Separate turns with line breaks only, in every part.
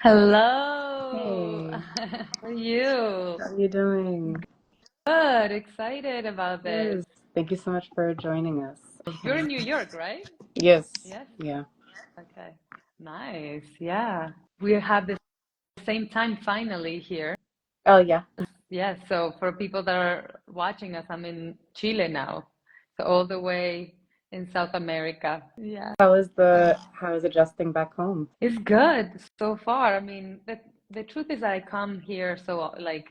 Hello.
Hey,
How are you?
how are you doing?
Good. Excited about this.
Yes, thank you so much for joining us.
You're in New York, right?
Yes,
Yes.
yeah.
Okay. Nice. Yeah. We have the same time finally here.
Oh, yeah.
Yeah. So for people that are watching us, I'm in Chile now. So all the way in South America. Yeah.
How is adjusting back home?
It's good so far. I mean, the truth is I come here so like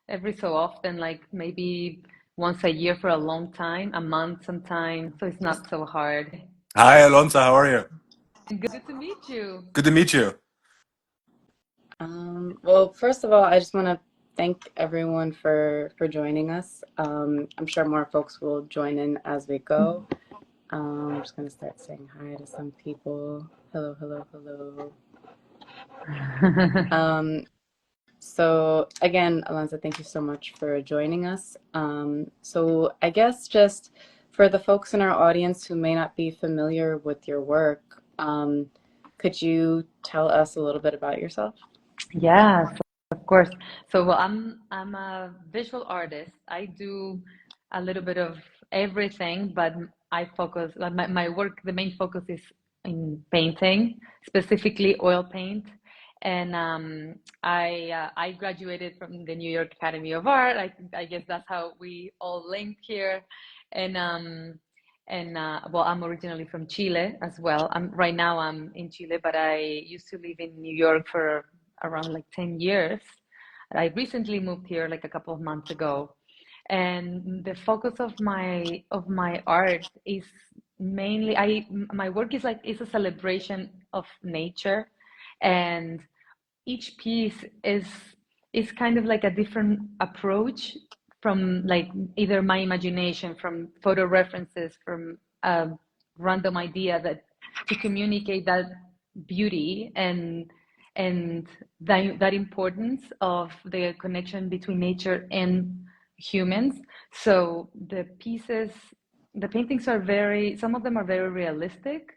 every so often, like maybe once a year for a long time, a month sometime, so it's not so hard.
Hi, Alonsa. How are you?
Good to meet you.
Good to meet you.
Well, first of all, I just want to thank everyone for joining us. I'm sure more folks will join in as we go. I'm just gonna start saying hi to some people. Hello, hello, hello. Um, So again, Alonsa, thank you so much for joining us. So I guess just for the folks in our audience who may not be familiar with your work, could you tell us a little bit about yourself?
Yes, of course. So well, I'm a visual artist. I do a little bit of everything, but I focus like my work, the main focus is in painting, specifically oil paint. And I graduated from the New York Academy of Art. I guess that's how we all linked here. And well, I'm originally from Chile as well. Right now I'm in Chile, but I used to live in New York for around like 10 years. I recently moved here like a couple of months ago. And the focus of my art is mainly my work is like is a celebration of nature, and each piece is kind of like a different approach from like either my imagination, from photo references, from a random idea that to communicate that beauty and that importance of the connection between nature and humans. So the paintings are some of them are very realistic.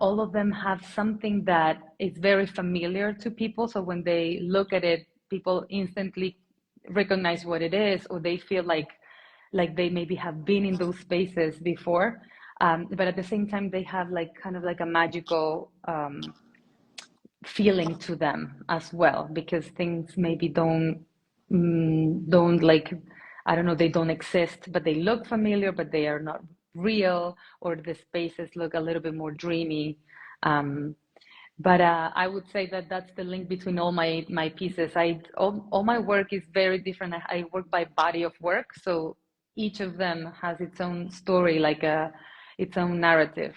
All of them have something that is very familiar to people. So when they look at it, people instantly recognize what it is, or they feel like they maybe have been in those spaces before. But at the same time, they have like kind of like a magical feeling to them as well, because things maybe don't like, I don't know, they don't exist, but they look familiar, but they are not real, or the spaces look a little bit more dreamy. Um, but I would say that that's the link between all my pieces. All my work is very different. I work by body of work, so each of them has its own story, like its own narrative.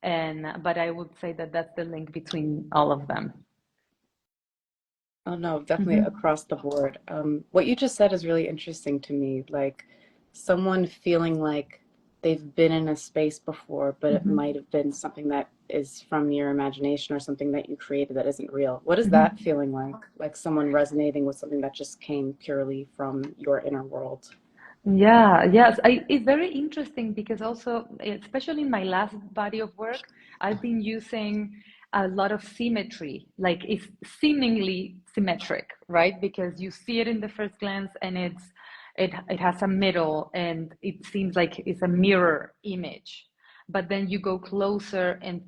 And but I would say that that's the link between all of them.
Oh no, definitely
Hmm.
across the board. What you just said is really interesting to me. Like someone feeling like they've been in a space before, but it
Hmm.
might have been something that is from your imagination or something that you created that isn't real. What is that
Hmm.
feeling like? Like someone resonating with something that just came purely from your inner world.
Yeah, yes, it's very interesting because also, especially in my last body of work, I've been using a lot of symmetry. Like it's seemingly symmetric, right? Because you see it in the first glance, and it has a middle, and it seems like it's a mirror image. But then you go closer, and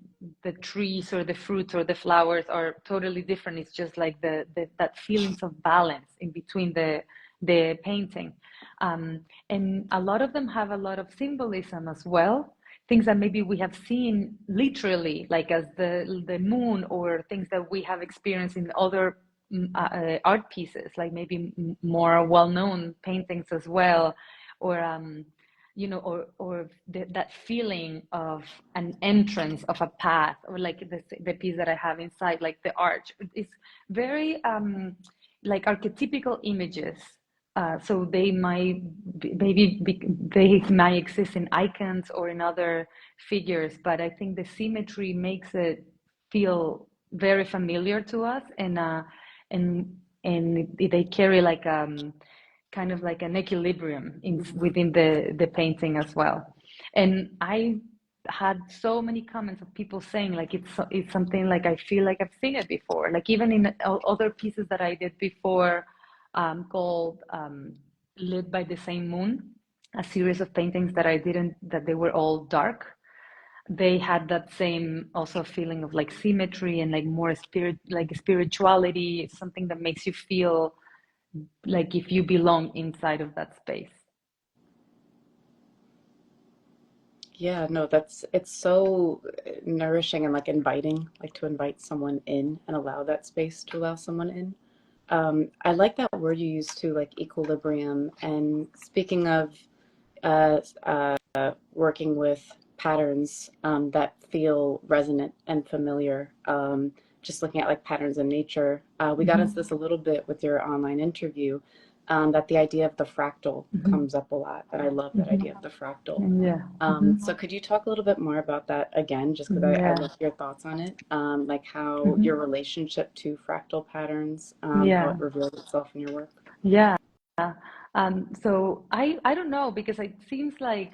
the trees or the fruits or the flowers are totally different. It's just like the that feelings of balance in between the painting. And a lot of them have a lot of symbolism as well, things that maybe we have seen literally, like as the moon, or things that we have experienced in other art pieces, like maybe more well-known paintings as well, or that feeling of an entrance of a path, or like the piece that I have inside, like the arch. It's very like archetypical images. So they might they might exist in icons or in other figures, but I think the symmetry makes it feel very familiar to us, and they carry like kind of like an equilibrium within the painting as well. And I had so many comments of people saying like it's something like I feel like I've seen it before. Like even in other pieces that I did before, called Lit by the Same Moon, a series of paintings that I didn't that they were all dark. They had that same also feeling of like symmetry and like more like spirituality, something that makes you feel like if you belong inside of that space.
Yeah, no, it's so nourishing and like inviting, like to invite someone in and allow that space to allow someone in. I like that word you used too, like equilibrium. And speaking of uh, working with patterns that feel resonant and familiar, just looking at like patterns in nature, we got into this a little bit with your online interview, that the idea of the fractal comes up a lot, and I love that idea of the fractal.
Yeah.
So could you talk a little bit more about that again, just because I
Yeah.
love your thoughts on it, like how your relationship to fractal patterns, how
Yeah.
it reveals itself in your work?
Yeah. So I don't know because it seems like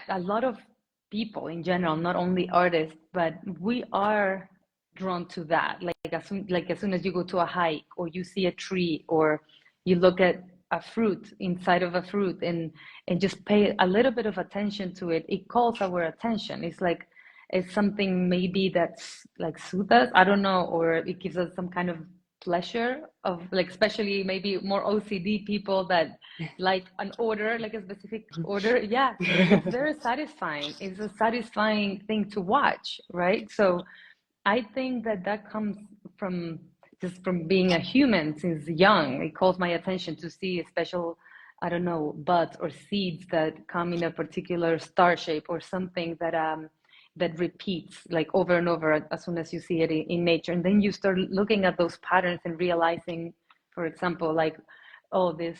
a lot of people in general, not only artists, but we are drawn to that. Like as soon as you go to a hike or you see a tree or you look at a fruit inside of a fruit and just pay a little bit of attention to it, it calls our attention. It's like it's something maybe that's like soothes us, I don't know, or it gives us some kind of pleasure of like especially maybe more OCD people that like an order, like a specific order. Yeah, it's very satisfying. It's a satisfying thing to watch, right? So I think that that comes from just from being a human since young. It calls my attention to see a special, I don't know, buds or seeds that come in a particular star shape or something that repeats like over and over as soon as you see it in nature. And then you start looking at those patterns and realizing, for example, like, oh, this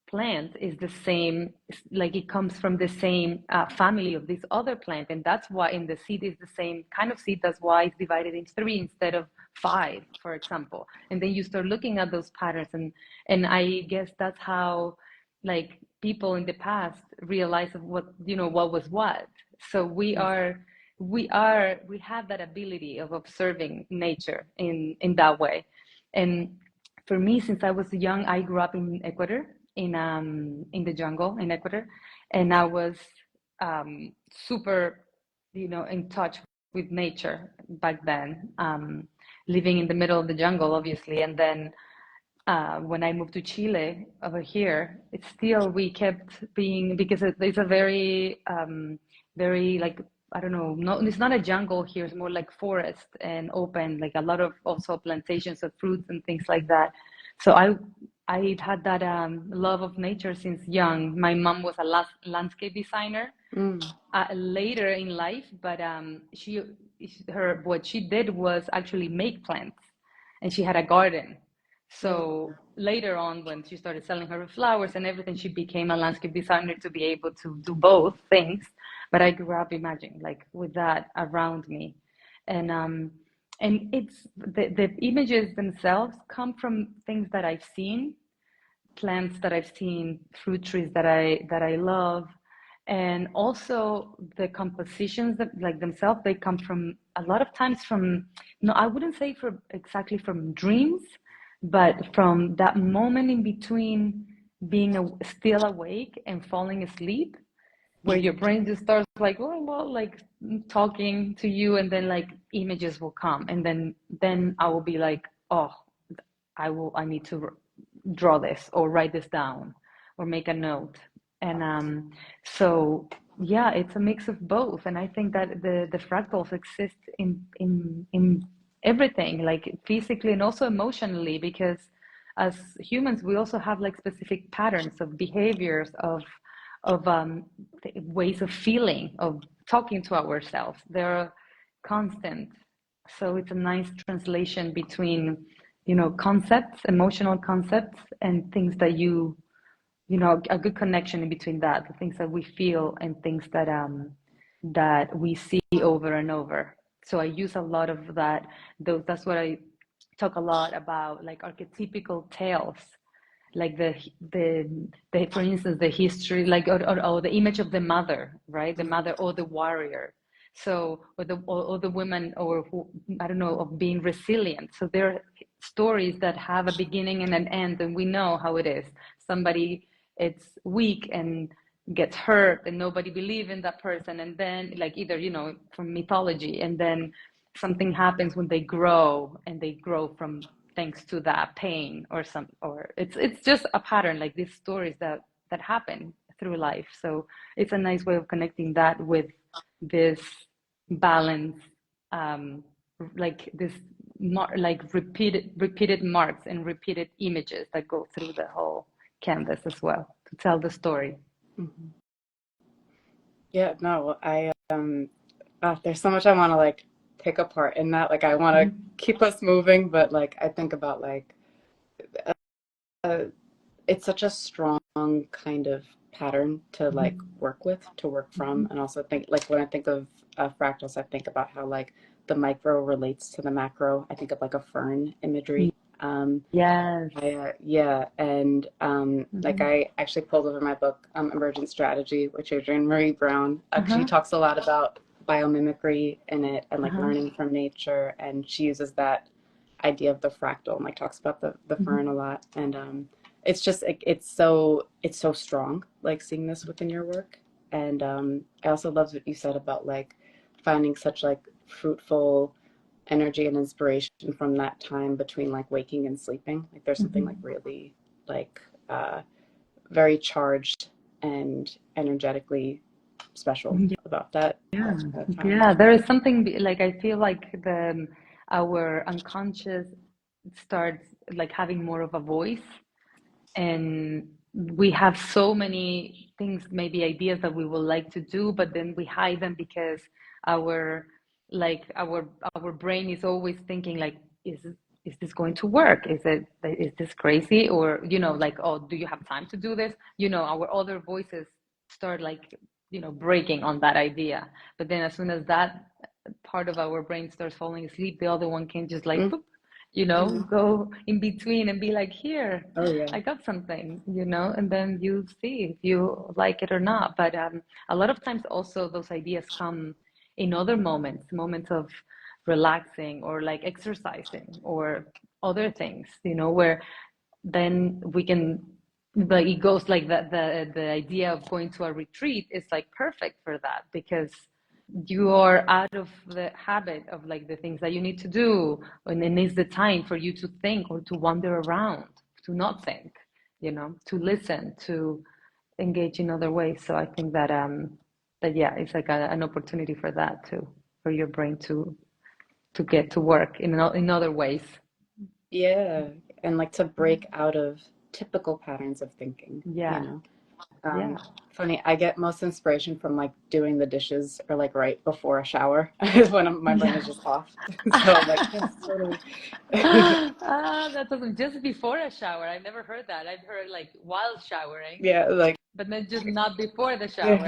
plant is the same, like it comes from the same family of this other plant, and that's why in the seed is the same kind of seed. That's why it's divided in three instead of five, for example. And then you start looking at those patterns, and I guess that's how like people in the past realize of what what was what. So we have that ability of observing nature in that way. And for me, since I was young, I grew up in Ecuador, in the jungle in Ecuador, and I was super, in touch with nature back then, living in the middle of the jungle, obviously. And then when I moved to Chile over here, it's still we kept being because it's a very very like I don't know, no, it's not a jungle here. It's more like forest and open, like a lot of also plantations of fruits and things like that. So I had that love of nature since young. My mom was a landscape designer later in life, but her what she did was actually make plants, and she had a garden. So later on, when she started selling her flowers and everything, she became a landscape designer to be able to do both things. But I grew up, imagine, like with that around me, and um, and it's the images themselves come from things that I've seen, plants that I've seen, fruit trees that I love, and also the compositions that like themselves, they come from a lot of times from, no, I wouldn't say for exactly from dreams, but from that moment in between being still awake and falling asleep, where your brain just starts like, oh, well, like talking to you, and then like images will come, and then I will be like, oh, I need to draw this or write this down or make a note. And so yeah, it's a mix of both. And I think that the fractals exist in everything, like physically and also emotionally, because as humans we also have like specific patterns of behaviors of ways of feeling, of talking to ourselves. They're constant. So it's a nice translation between, concepts, emotional concepts, and things that a good connection in between that, the things that we feel and things that we see over and over. So I use a lot of that. That's what I talk a lot about, like archetypical tales like the for instance the history, like or the image of the mother, right? The mother or the warrior. So or the women, or who, I don't know, of being resilient. So there are stories that have a beginning and an end, and we know how it is. Somebody, it's weak and gets hurt and nobody believes in that person, and then like either, you know, from mythology, and then something happens when they grow, and they grow from thanks to that pain or some, or it's just a pattern, like these stories that happen through life. So it's a nice way of connecting that with this balance, um, like this like repeated marks and repeated images that go through the whole canvas as well to tell the story.
Mhm. Yeah, no, there's so much I want to like pick apart in that. Like I want to
Mhm.
keep us moving, but like I think about like uh, it's such a strong kind of pattern to like
Mhm.
work with, to work from,
Mhm.
and also think like when I think of fractals, I think about how like the micro relates to the macro. I think of like a fern imagery.
Yes.
Yeah, and like
Mhm.
I actually pulled over my book, Emergent Strategy, which Adrienne Marie Brown. She
Uh-huh.
talks a lot about biomimicry in it and like
Uh-huh.
learning from nature, and she uses that idea of the fractal and like talks about the fern a
Mhm.
lot. And it's just it's so strong, like seeing this within your work. And I also love what you said about like finding such like fruitful energy and inspiration from that time between like waking and sleeping. Like there's something like
Mhm.
really like very charged and energetically special about
Yeah,
that time.
yeah. There is something like I feel like the our unconscious starts like having more of a voice, and we have so many things, maybe ideas that we would like to do, but then we hide them because our like our brain is always thinking like, is this going to work? Is this crazy? Or, you know, like, oh, do you have time to do this? You know, our other voices start like, you know, breaking on that idea. But then as soon as that part of our brain starts falling asleep, the other one can just like,
Mm,
boop, you know, go in between and be like, here,
oh yeah.
I got something, you know, and then you see if you like it or not. But a lot of times also those ideas come in other moments, moments of relaxing or like exercising or other things, you know, where then we can, like it goes like that, the idea of going to a retreat is like perfect for that, because you are out of the habit of like the things that you need to do, and then it's the time for you to think or to wander around, to not think, you know, to listen, to engage in other ways. So I think that that yeah, it's like an opportunity for that too, for your brain to get to work in other ways.
Yeah, and like to break out of typical patterns of thinking, you
Yeah,
know.
yeah.
Um, Funny, I get most inspiration from like doing the dishes or like right before a shower is when my brain is
Yeah.
just off. So I'm like, yes, totally.
That's awesome. Just before a shower. I've never heard that. I've heard like while showering,
Yeah, like
but then just not before the shower.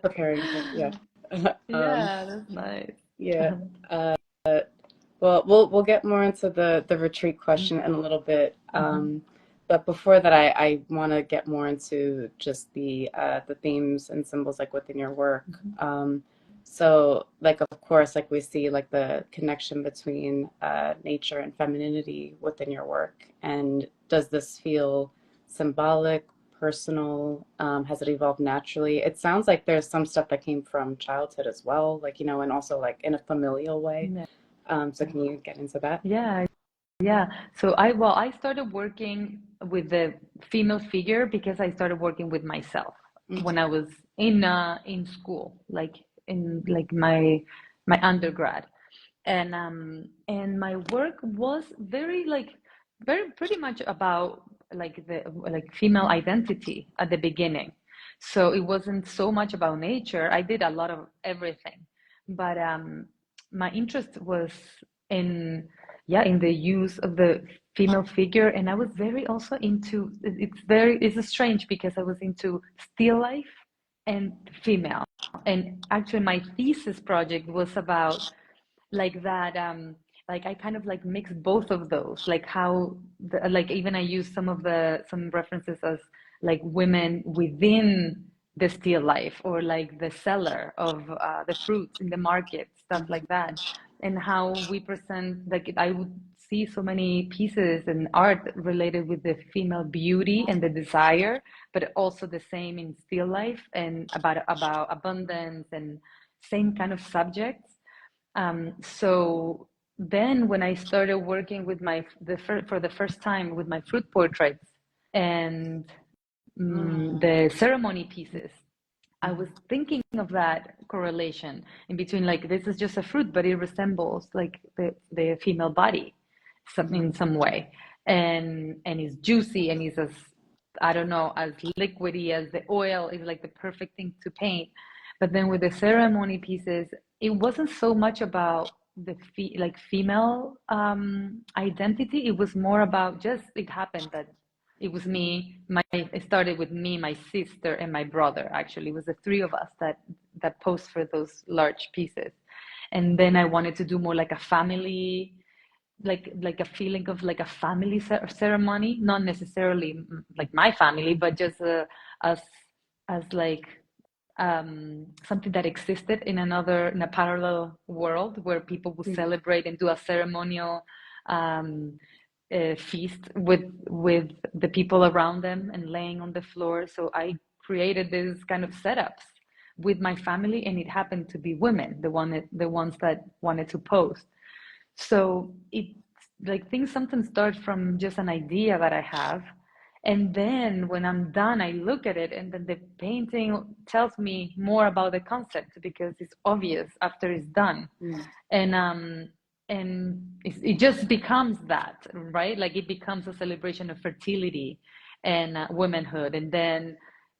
preparing to, yeah. Um,
Yeah, that's nice.
yeah. Uh, well, we'll get more into the retreat question in a little bit.
Mhm.
But before that, I want to get more into just the themes and symbols like within your work.
Mhm.
So like of course, like we see like the connection between nature and femininity within your work. And does this feel symbolic, personal? Has it evolved naturally? It sounds like there's some stuff that came from childhood as well, like you know, and also like in a familial way.
Yeah.
So can you get into that?
Yeah, yeah. So I started working with the female figure because I started working with myself
Mm,
when I was in school, like in like my undergrad. And my work was very like very pretty much about like the like female identity at the beginning. So it wasn't so much about nature. I did a lot of everything, but my interest was in, yeah, in the use of the female figure. And I was very also into, it's strange because I was into still life and female. And actually my thesis project was about like that, like I kind of like mix both of those, like how like even I use some references as like women within the still life, or like the seller of the fruits in the market, stuff like that, and how we present, like I would see so many pieces in art related with the female beauty and the desire, but also the same in still life, and about abundance and same kind of subjects. So then when I started working with for the first time with my fruit portraits and the ceremony pieces, I was thinking of that correlation in between, like this is just a fruit, but it resembles like the female body in some way, and it's juicy and it's as, I don't know, as liquidy as the oil is, like the perfect thing to paint. But then with the ceremony pieces, it wasn't so much about the like female identity. It was more about just, it happened that it was me. It started with me, my sister, and my brother. Actually, it was the three of us that posed for those large pieces. And then I wanted to do more like a family, like a feeling of like a family ceremony, not necessarily like my family, but just as like something that existed in a parallel world where people would celebrate and do a ceremonial feast with the people around them and laying on the floor. So I created this kind of setups with my family, and it happened to be women, the ones that wanted to post. So it, like, things sometimes start from just an idea that I have, and then when I'm done, I look at it, and then the painting tells me more about the concept because it's obvious after it's done. And it just becomes that, right? Like it becomes a celebration of fertility and womanhood. And then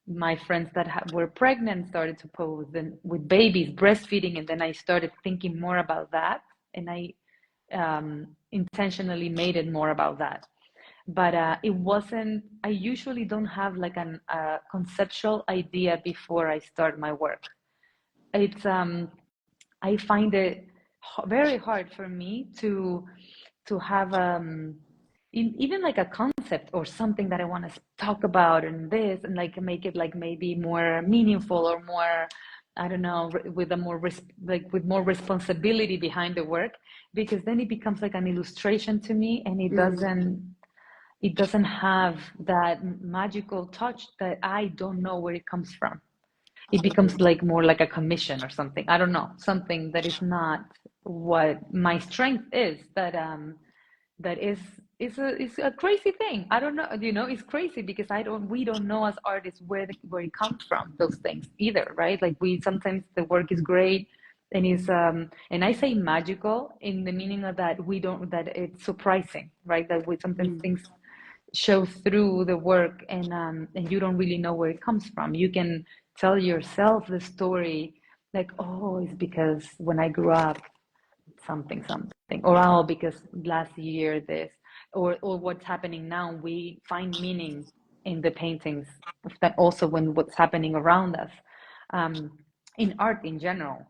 my friends that were pregnant started to pose then with babies, breastfeeding, and then I started thinking more about that, and I intentionally made it more about that. But it wasn't, I usually don't have like a conceptual idea before I start my work. It's I find it very hard for me to have even like a concept or something that I want to talk about and this, and like make it like maybe more meaningful or more, I don't know, with a more like with more responsibility behind the work, because then it becomes like an illustration to me, and it doesn't have that magical touch that I don't know where it comes from. It becomes like more like a commission or something. I don't know, something that is not what my strength is. That is a crazy thing. I don't know, it's crazy because we don't know as artists where it comes from, those things either, right? Like we sometimes the work is great and is and I say magical in the meaning of that that it's surprising, right? That we sometimes things show through the work, and you don't really know where it comes from. You can tell yourself the story like, oh, it's because when I grew up something, or oh, because last year this, or what's happening now. We find meaning in the paintings, that also when what's happening around us, in art in general.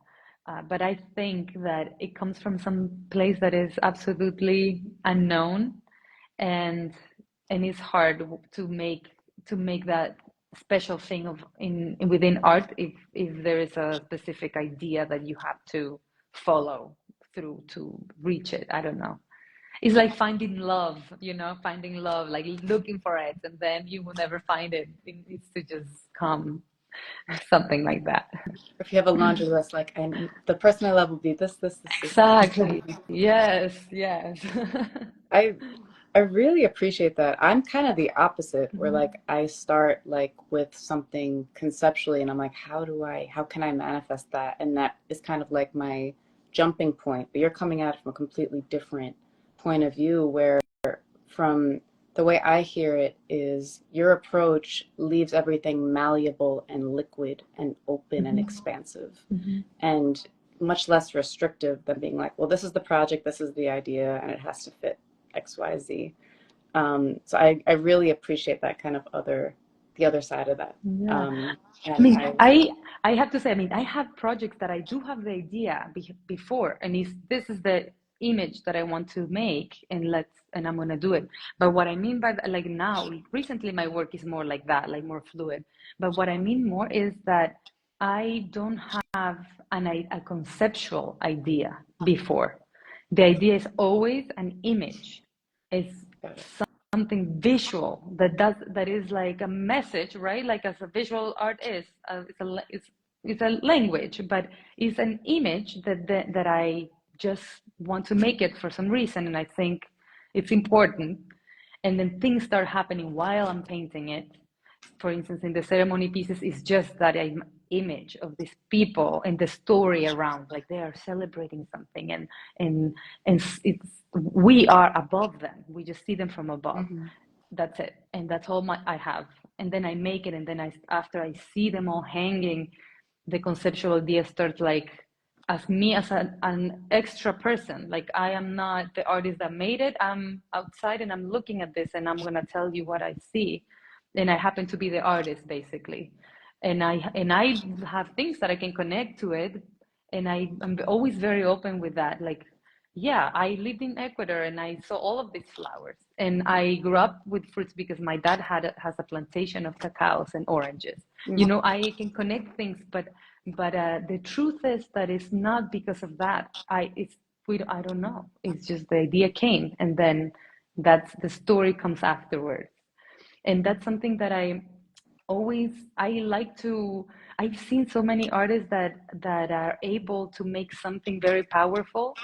But I think that it comes from some place that is absolutely unknown, and it's hard to make that special thing of in within art if there is a specific idea that you have to follow through to reach it. I don't know. It's like finding love, finding love, like looking for it, and then you will never find it. It needs to just come, something like that.
If you have a laundry list, like the person I love will be this.
Exactly. Yes, yes.
I I really appreciate that. I'm kind of the opposite, where like I start like with something conceptually and I'm like, how can I manifest that? And that is kind of like my jumping point. But you're coming at it from a completely different point of view, where from the way I hear it is your approach leaves everything malleable and liquid and open and expansive, and much less restrictive than being like, well, this is the project, this is the idea, and it has to fit XYZ. So I really appreciate that kind of the other side of that.
Yeah. I
And
mean, I have to say, I mean, I have projects that I do have the idea before, and this is the image that I want to make, and I'm gonna do it. But what I mean by that, like now, recently my work is more like that, like more fluid. But what I mean more is that I don't have a conceptual idea before. The idea is always an image. It's something visual that is like a message, right? Like as a visual art is, it's a language, but it's an image that I just want to make it for some reason, and I think it's important. And then things start happening while I'm painting it. For instance, in the ceremony pieces, it's just that image of these people and the story around, like they are celebrating something, and it's we are above them. We just see them from above.
Mm-hmm.
That's it, and that's all I have. And then I make it, and then after I see them all hanging, the conceptual idea starts like as me as an extra person. Like I am not the artist that made it. I'm outside and I'm looking at this, and I'm gonna tell you what I see, and I happen to be the artist basically. And I have things that I can connect to it, and I'm always very open with that. Like, yeah, I lived in Ecuador and I saw all of these flowers, and I grew up with fruits because my dad has a plantation of cacaos and oranges. You know, I can connect things, but the truth is that it's not because of that. I don't know. It's just the idea came, and then that's the story comes afterwards. And that's something that I like to. I've seen so many artists that are able to make something very powerful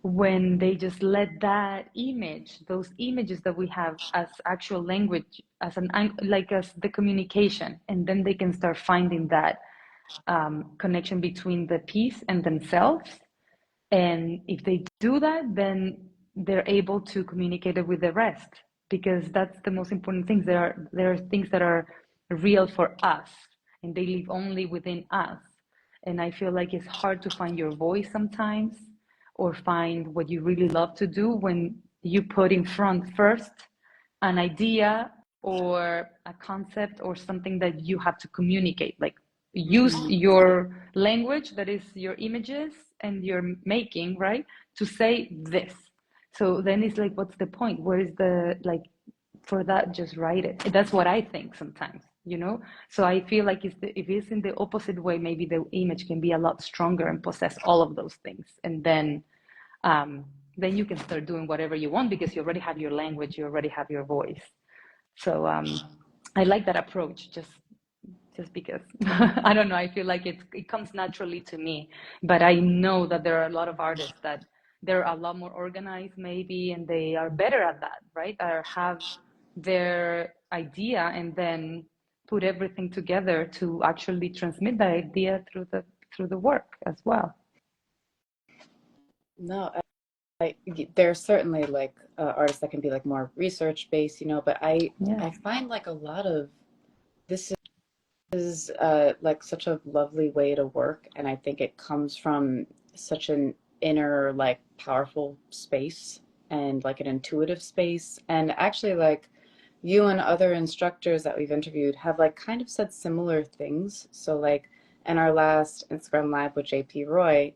when they just let that image, those images that we have as actual language, as as the communication, and then they can start finding that connection between the piece and themselves. And if they do that, then they're able to communicate it with the rest, because that's the most important thing. There are things that are real for us, and they live only within us. And I feel like it's hard to find your voice sometimes, or find what you really love to do when you put in front first an idea or a concept or something that you have to communicate. Like use your language, that is your images and your making, right, to say this. So then it's like, what's the point? Where is the, like, for that, just write it. That's what I think sometimes, you know. So I feel like if it's in the opposite way, maybe the image can be a lot stronger and possess all of those things, and then you can start doing whatever you want, because you already have your language, you already have your voice. So I like that approach, just because I don't know, I feel like it comes naturally to me. But I know that there are a lot of artists that they're a lot more organized maybe, and they are better at that, right? Or have their idea and then put everything together to actually transmit that idea through the work as well.
No, there's certainly like artists that can be like more research based, you know, but I find like a lot of this is like such a lovely way to work, and I think it comes from such an inner like powerful space and like an intuitive space. And actually, like, you and other instructors that we've interviewed have like kind of said similar things. So like in our last Instagram live with JP Roy,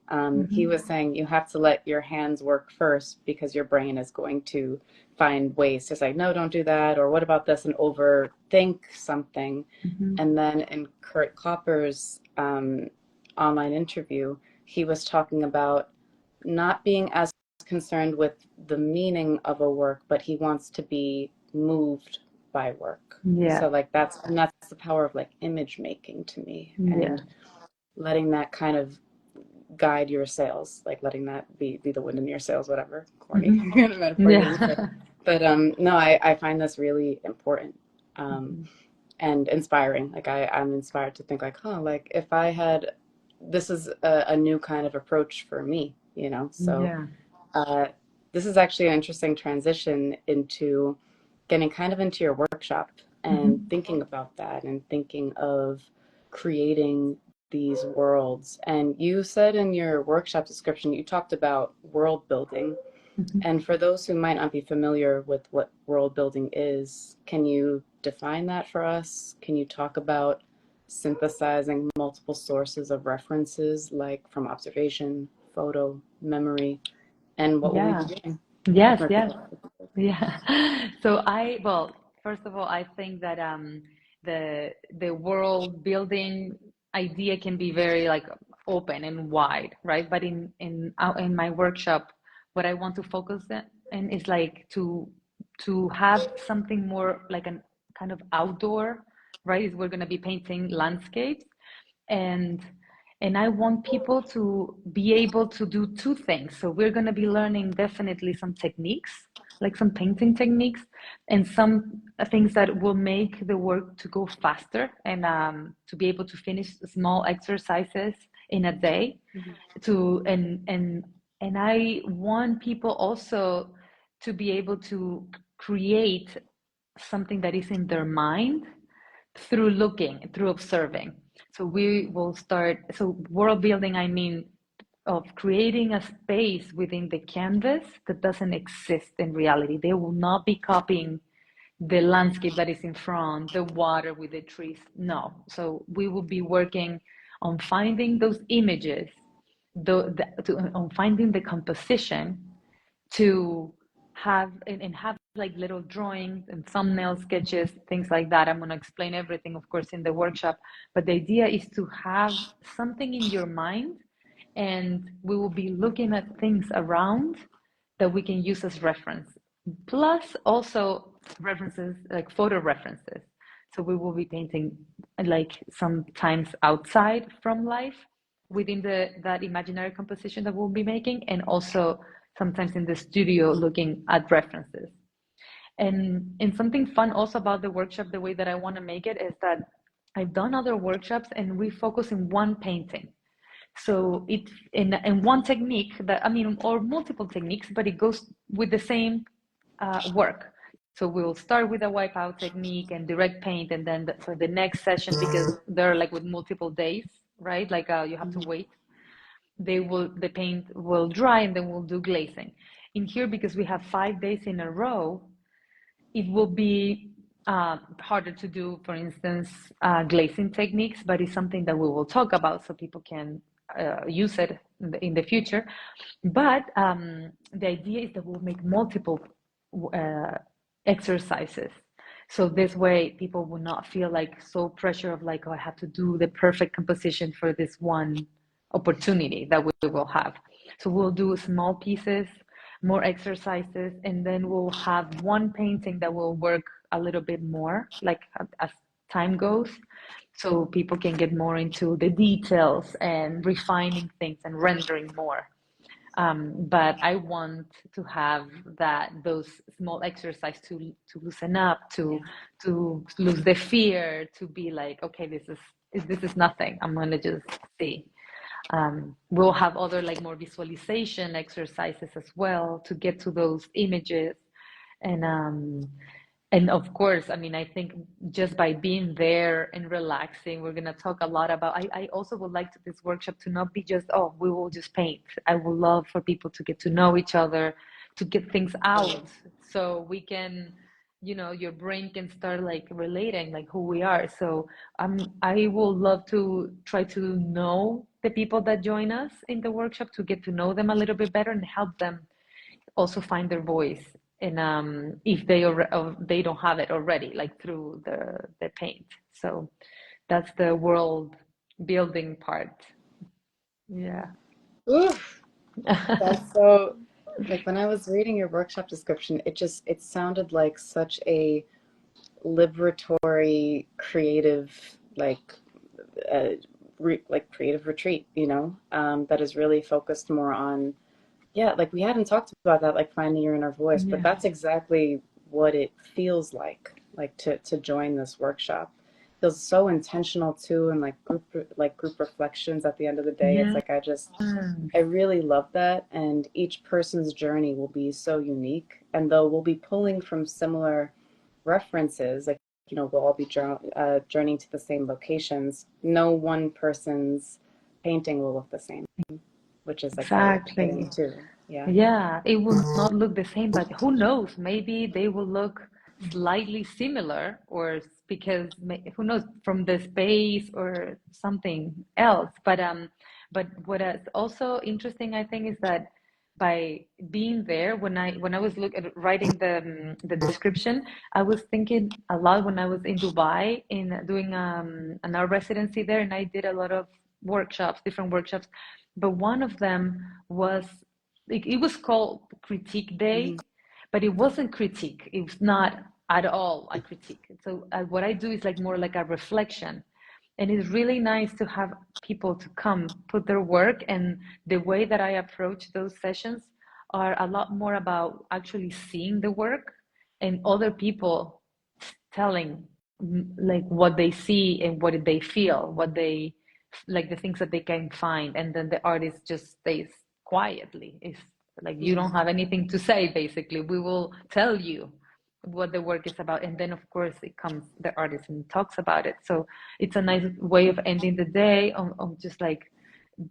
he was saying you have to let your hands work first, because your brain is going to find ways to say, no, don't do that, or what about this, and overthink something. And then in Kurt Copper's online interview, he was talking about not being as concerned with the meaning of a work, but he wants to be moved by work. So like that's the power of like image making to me, and letting that kind of guide your sails, like letting that be the wind in your sails, whatever corny metaphor. But no, I find this really important and inspiring. Like I'm inspired to think like, like if I had, this is a new kind of approach for me, you know. So this is actually an interesting transition into getting kind of into your workshop and thinking about that, and thinking of creating these worlds. And you said in your workshop description, you talked about world building. And for those who might not be familiar with what world building is, can you define that for us? Can you talk about synthesizing multiple sources of references, like from observation, photo, memory, And what will we be
Yeah.
doing?
Yes,
Or
yes. Yeah. So well, first of all, I think that the world building idea can be very like open and wide, right? But in my workshop, what I want to focus in is like to have something more like an kind of outdoor, right? We're going to be painting landscapes, and I want people to be able to do two things. So we're going to be learning definitely some techniques, like some painting techniques, and some things that will make the work to go faster, and to be able to finish small exercises in a day. To and I want people also to be able to create something that is in their mind through looking, through observing. So we will start, so world building, I mean, of creating a space within the canvas that doesn't exist in reality. They will not be copying the landscape that is in front, the water with the trees. No. So we will be working on finding those images, on finding the composition to have and have like little drawings and thumbnail sketches, things like that. I'm going to explain everything, of course, in the workshop. But the idea is to have something in your mind, and we will be looking at things around that we can use as reference, plus also references like photo references. So we will be painting like sometimes outside from life within that imaginary composition that we'll be making, and also sometimes in the studio looking at references. And something fun also about the workshop, the way that I want to make it, is that I've done other workshops and we focus in one painting. So it in one technique that, I mean, or multiple techniques, but it goes with the same work. So we'll start with a wipeout technique and direct paint, and then for the next session, because they're like with multiple days, right? Like you have to wait. The paint will dry, and then we'll do glazing. In here, because we have 5 days in a row, it will be harder to do, for instance, glazing techniques, but it's something that we will talk about so people can use it in the future. But the idea is that we'll make multiple exercises. So this way, people will not feel like so pressure of like, oh, I have to do the perfect composition for this one opportunity that we will have. So we'll do small pieces, more exercises, and then we'll have one painting that will work a little bit more, like as time goes, so people can get more into the details and refining things and rendering more. But I want to have those small exercises to loosen up, to lose the fear, to be like, okay, this is nothing. I'm gonna just see. We'll have other like more visualization exercises as well to get to those images, and of course, I mean, I think just by being there and relaxing, we're gonna talk a lot about. I also would like this workshop to not be just, oh, we will just paint. I would love for people to get to know each other, to get things out, so we can, your brain can start like relating like who we are. So I will love to try to know the people that join us in the workshop, to get to know them a little bit better and help them also find their voice, and if they don't have it already, like through the paint. So that's the world building part. Yeah.
Oof, that's so, like when I was reading your workshop description, it sounded like such a liberatory, creative, uh, like creative retreat, that is really focused more on, yeah, like we hadn't talked about that, like finding your inner voice, but
Yeah.
that's exactly what it feels like to join this workshop. Feels so intentional too, and like group reflections at the end of the day. It's
Yeah.
like I really love that, and each person's journey will be so unique. And though we'll be pulling from similar references, like we'll all be journeying to the same locations, no one person's painting will look the same, which is like very exciting
Exactly.
too. Yeah.
Yeah, it will not look the same, but who knows? Maybe they will look slightly similar, or because who knows, from the space or something else. But what is also interesting, I think, is that by being there, when I was writing the description, I was thinking a lot when I was in Dubai in doing an art residency there, and I did a lot of workshops, different workshops, but one of them was it was called Critique
Hmm.
Day, but it wasn't critique. It was not at all a critique. So what I do is like more like a reflection, and it's really nice to have people to come put their work, and the way that I approach those sessions are a lot more about actually seeing the work and other people telling like what they see and what they feel, what they like, the things that they can find, and then the artist just stays quietly. It's like you don't
Hmm.
have anything to say, basically. We will tell you what the work is about, and then of course it comes the artist and talks about it. So it's a nice way of ending the day on just like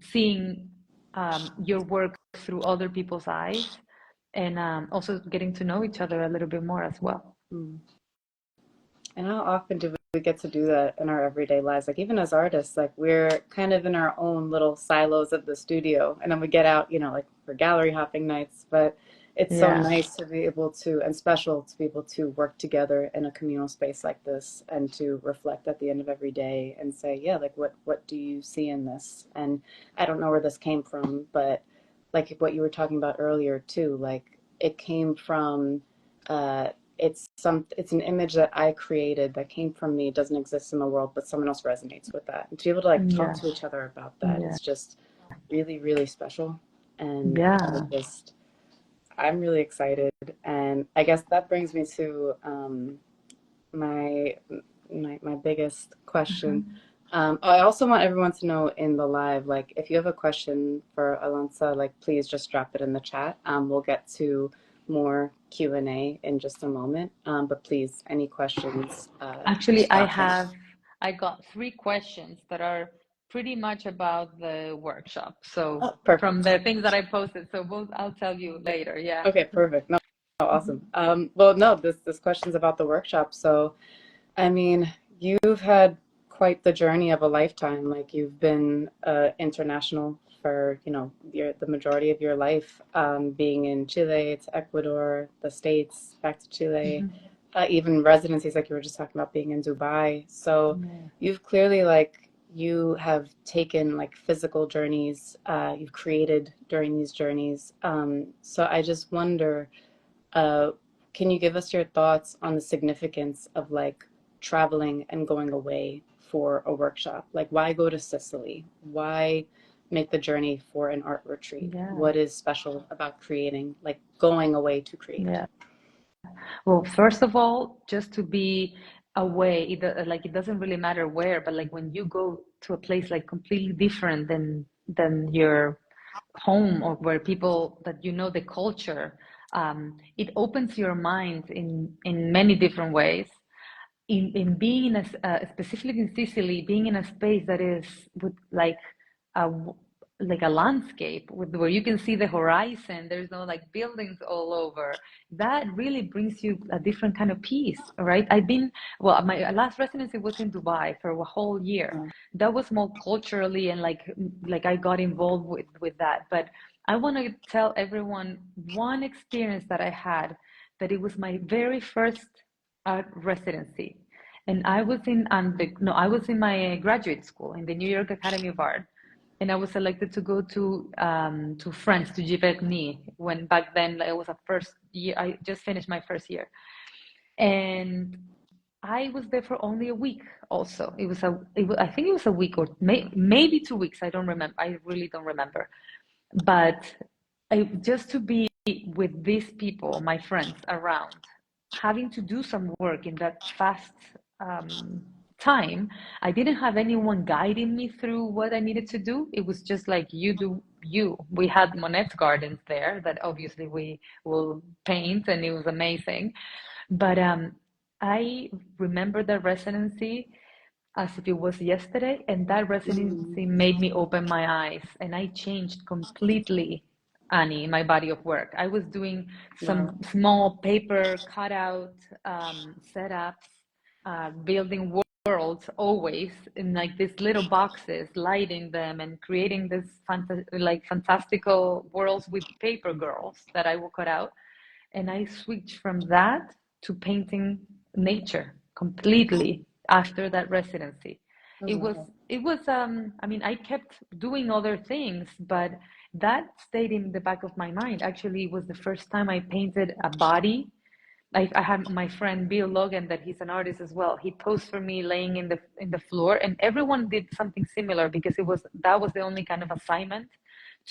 seeing your work through other people's eyes, and also getting to know each other a little bit more as well.
Hmm. And how often do we get to do that in our everyday lives? Like even as artists, like we're kind of in our own little silos of the studio, and then we get out, like for gallery hopping nights. But it's so
Yeah,
nice to be able to, and special to be able to work together in a communal space like this, and to reflect at the end of every day and say, yeah, like what do you see in this? And I don't know where this came from, but like what you were talking about earlier too, like it came from. Uh, it's an image that I created that came from me. It doesn't exist in the world, but someone else resonates with that. And to be able to like talk
yeah,
to each other about that
yeah,
is just really, really special. And
yeah.
I'm really excited. And I guess that brings me to my my biggest question.
Mhm.
I also want everyone to know in the live, like if you have a question for Alonsa, like please just drop it in the chat. We'll get to more Q&A in just a moment. But please, any questions,
Actually,
just drop them.
I got three questions that are pretty much about the workshop. So
Oh, perfect.
from the things that I posted, so both I'll tell you later. Yeah.
Okay, perfect. No,
Mhm.
awesome. Well, no, this question's about the workshop. So I mean, you've had quite the journey of a lifetime. Like you've been international for, the majority of your life, being in Chile to Ecuador, the States, back to Chile,
Mhm.
even residencies like you were just talking about being in Dubai. So
Yeah.
you've clearly you have taken like physical journeys, you've created during these journeys. So I just wonder, uh, can you give us your thoughts on the significance of like traveling and going away for a workshop? Like, why go to Sicily? Why make the journey for an art retreat?
Yeah.
What is special about creating, like going away to create?
Yeah. Well, first of all, just to be away, like it doesn't really matter where, but like when you go to a place like completely different than your home, or where people that the culture, it opens your mind in many different ways. In being in specifically in Sicily, being in a space that is with a like a landscape where you can see the horizon. There's no like buildings all over. That really brings you a different kind of peace, right? My last residency was in Dubai for a whole year.
Uh,
That was more culturally, and like I got involved with that. But I want to tell everyone one experience that I had, that it was my very first art residency. And I was in no, I was in my graduate school in the New York Academy of Art, and I was selected to go to France, to Giverny, when back then like, it was a first year. I just finished my first year, and I was there for only a week. Also, I think it was a week, or maybe 2 weeks. I don't remember. I really don't remember. But just to be with these people, my friends around, having to do some work in that fast um, time, I didn't have anyone guiding me through what I needed to do. It was just like, you do you. We had Monet's gardens there that obviously we will paint, and it was amazing. But I remember the residency as if it was yesterday, and that
mm,
residency made me open my eyes, and I changed completely, Annie, my body of work. I was doing
wow.
some small paper cutout setups, building worlds always in like these little boxes, lighting them and creating this fantastical worlds with paper girls that I will cut out. And I switched from that to painting nature completely after that residency.
Oh,
It was
wow.
it was I mean, I kept doing other things, but that stayed in the back of my mind. Actually, it was the first time I painted a body. I had my friend Bill Logan, that he's an artist as well. He posed for me laying in the floor, and everyone did something similar because that was the only kind of assignment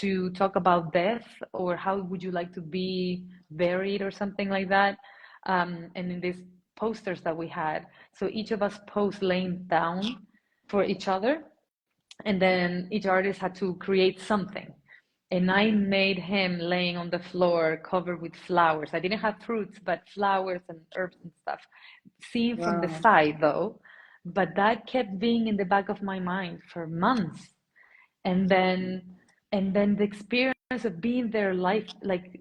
to talk about death or how would you like to be buried or something like that. And in these posters that we had, so each of us posed laying down for each other, and then each artist had to create something. And I made him laying on the floor covered with flowers. I didn't have fruits, but flowers and herbs and stuff. Seen from the
Wow.
side though, but that kept being in the back of my mind for months. And then the experience of being there, like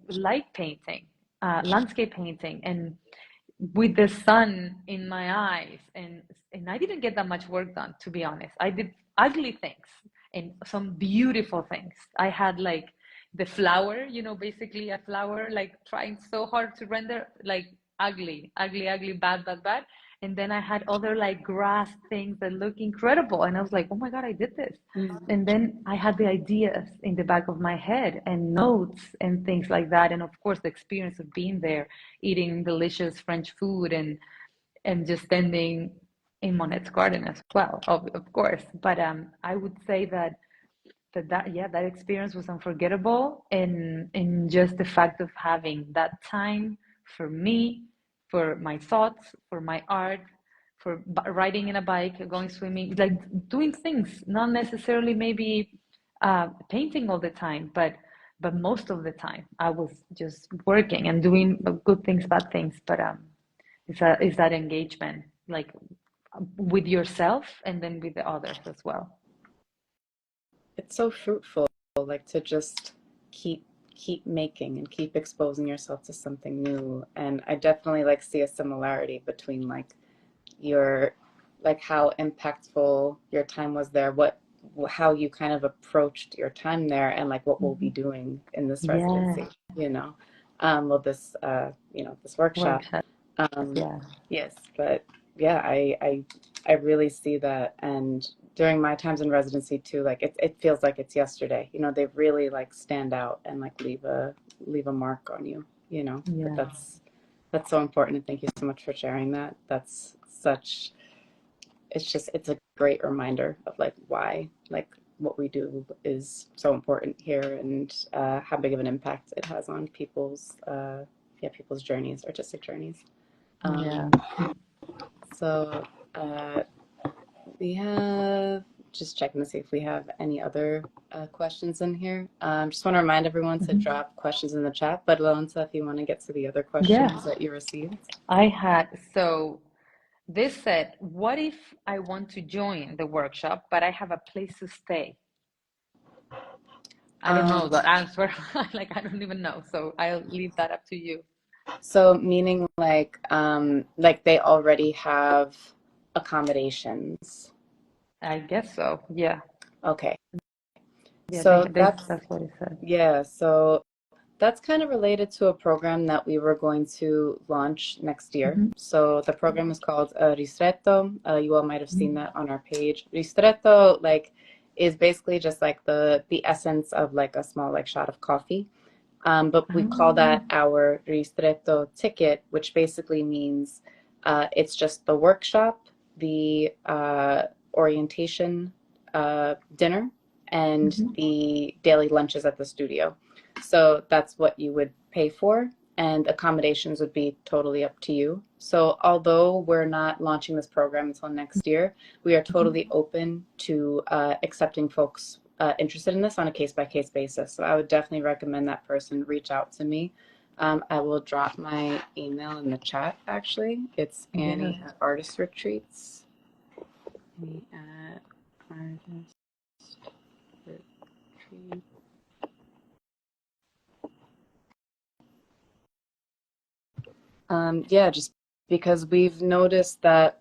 light painting, landscape painting, and with the sun in my eyes, and I didn't get that much work done, to be honest. I did ugly things and some beautiful things. I had like the flower, basically a flower, like trying so hard to render like ugly, bad. And then I had other like grass things that look incredible, and I was like, oh my God, I did this.
Mm.
And then I had the ideas in the back of my head and notes and things like that, and of course the experience of being there, eating delicious French food, and just standing in Monet's garden as well, of course. But I would say that experience was unforgettable, and just the fact of having that time for me, for my thoughts, for my art, for riding in a bike, going swimming, like doing things, not necessarily maybe painting all the time, but most of the time I was just working and doing good things, bad things. But is that engagement, like with yourself and then with the others as well.
It's so fruitful, like to just keep keep making and keep exposing yourself to something new. And I definitely like see a similarity between like your like how impactful your time was there, what how you kind of approached your time there, and like what we'll be
Mhm.
doing in this
Yeah,
residency, well this this workshop.
workshop.
Um,
Yeah,
yes, but yeah, I really see that. And during my times in residency too, like it feels like it's yesterday. They really like stand out and like leave a mark on you, But
yeah,
that's so important, and thank you so much for sharing that. That's such it's a great reminder of like why like what we do is so important here, and how big of an impact it has on people's journeys, artistic journeys.
yeah.
Um, so uh, we have just checking to see if we have any other questions in here. Just want to remind everyone to
Mhm.
drop questions in the chat. But Alonsa, if you want to get to the other
Yeah,
questions that you received.
I had, so this said, what if I want to join the workshop, but I have a place to stay? I don't know
Um,
the answer. Like, I don't even know. So I'll leave that up to you.
so meaning like they already have accommodations.
I guess so. Yeah.
Okay.
Yeah,
So
that's what it said.
so that's kind of related to a program that we were going to launch next year.
Hmm.
So the program is called Ristretto. You all might have seen that on our page. Ristretto, like, is basically just like the essence of like a small like shot of coffee. But we call that
Oh,
our Ristretto ticket, which basically means it's just the workshop, the orientation dinner, and
hmm.
the daily lunches at the studio. So that's what you would pay for, and accommodations would be totally up to you. So although we're not launching this program until next year, we are totally open to accepting folks interested in this on a case-by-case basis. So I would definitely recommend that person reach out to me. I will drop my email in the chat, actually. It's
Yes.
Annie at Artist Retreats. Annie at Artist Retreats. Yeah, just because we've noticed that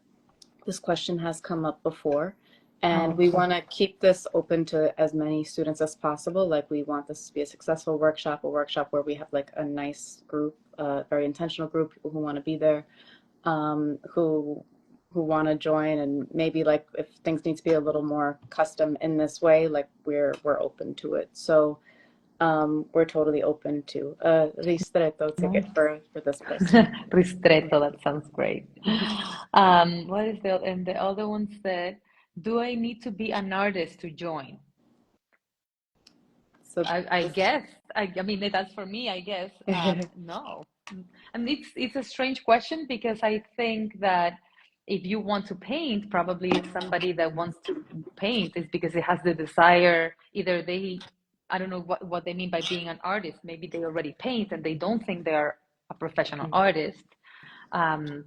this question has come up before,
Oh,
and we
okay.
want to keep this open to as many students as possible. Like we want this to be a successful workshop, a workshop where we have like a nice group, a very intentional group, people who want to be there, who want to join, and maybe like if things need to be a little more custom in this way, like we're open to it. So we're totally open to a ristretto ticket
Nice.
for this person.
Ristretto, that sounds great. What is the and the other one said, do I need to be an artist to join?
So
I
this,
guess. I mean, that's for me, I guess. No. I mean, it's a strange question because I think that if you want to paint, probably somebody that wants to paint is because it has the desire. Either I don't know what they mean by being an artist. Maybe they already paint and they don't think they're a professional artist. Um,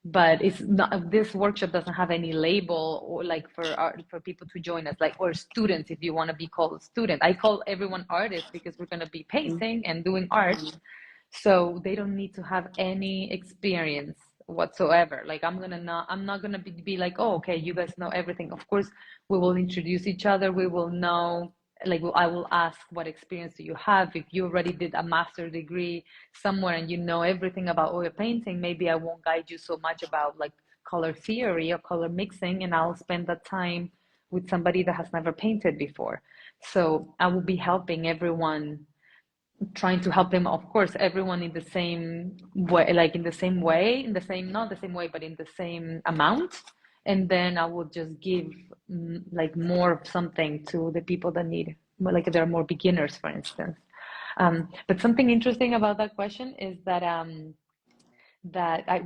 but it's not, this workshop doesn't have any label or like for art, for people to join us, like, or students, if you want to be called a student. I call everyone artist because we're going to be painting and doing art, so they don't need to have any experience whatsoever. Like I'm not gonna be like, oh, okay, you guys know everything. Of course, we will introduce each other. We will know, like, I will ask, what experience do you have? If you already did a master's degree somewhere and you know everything about oil painting, maybe I won't guide you so much about like color theory or color mixing, and I'll spend that time with somebody that has never painted before. So I will be helping everyone, trying to help them, of course, everyone in the same way, like in the same way, in the same, not the same way, but in the same amount. And then I will just give like more of something to the people that need, like they're more beginners, for instance. But something interesting about that question is that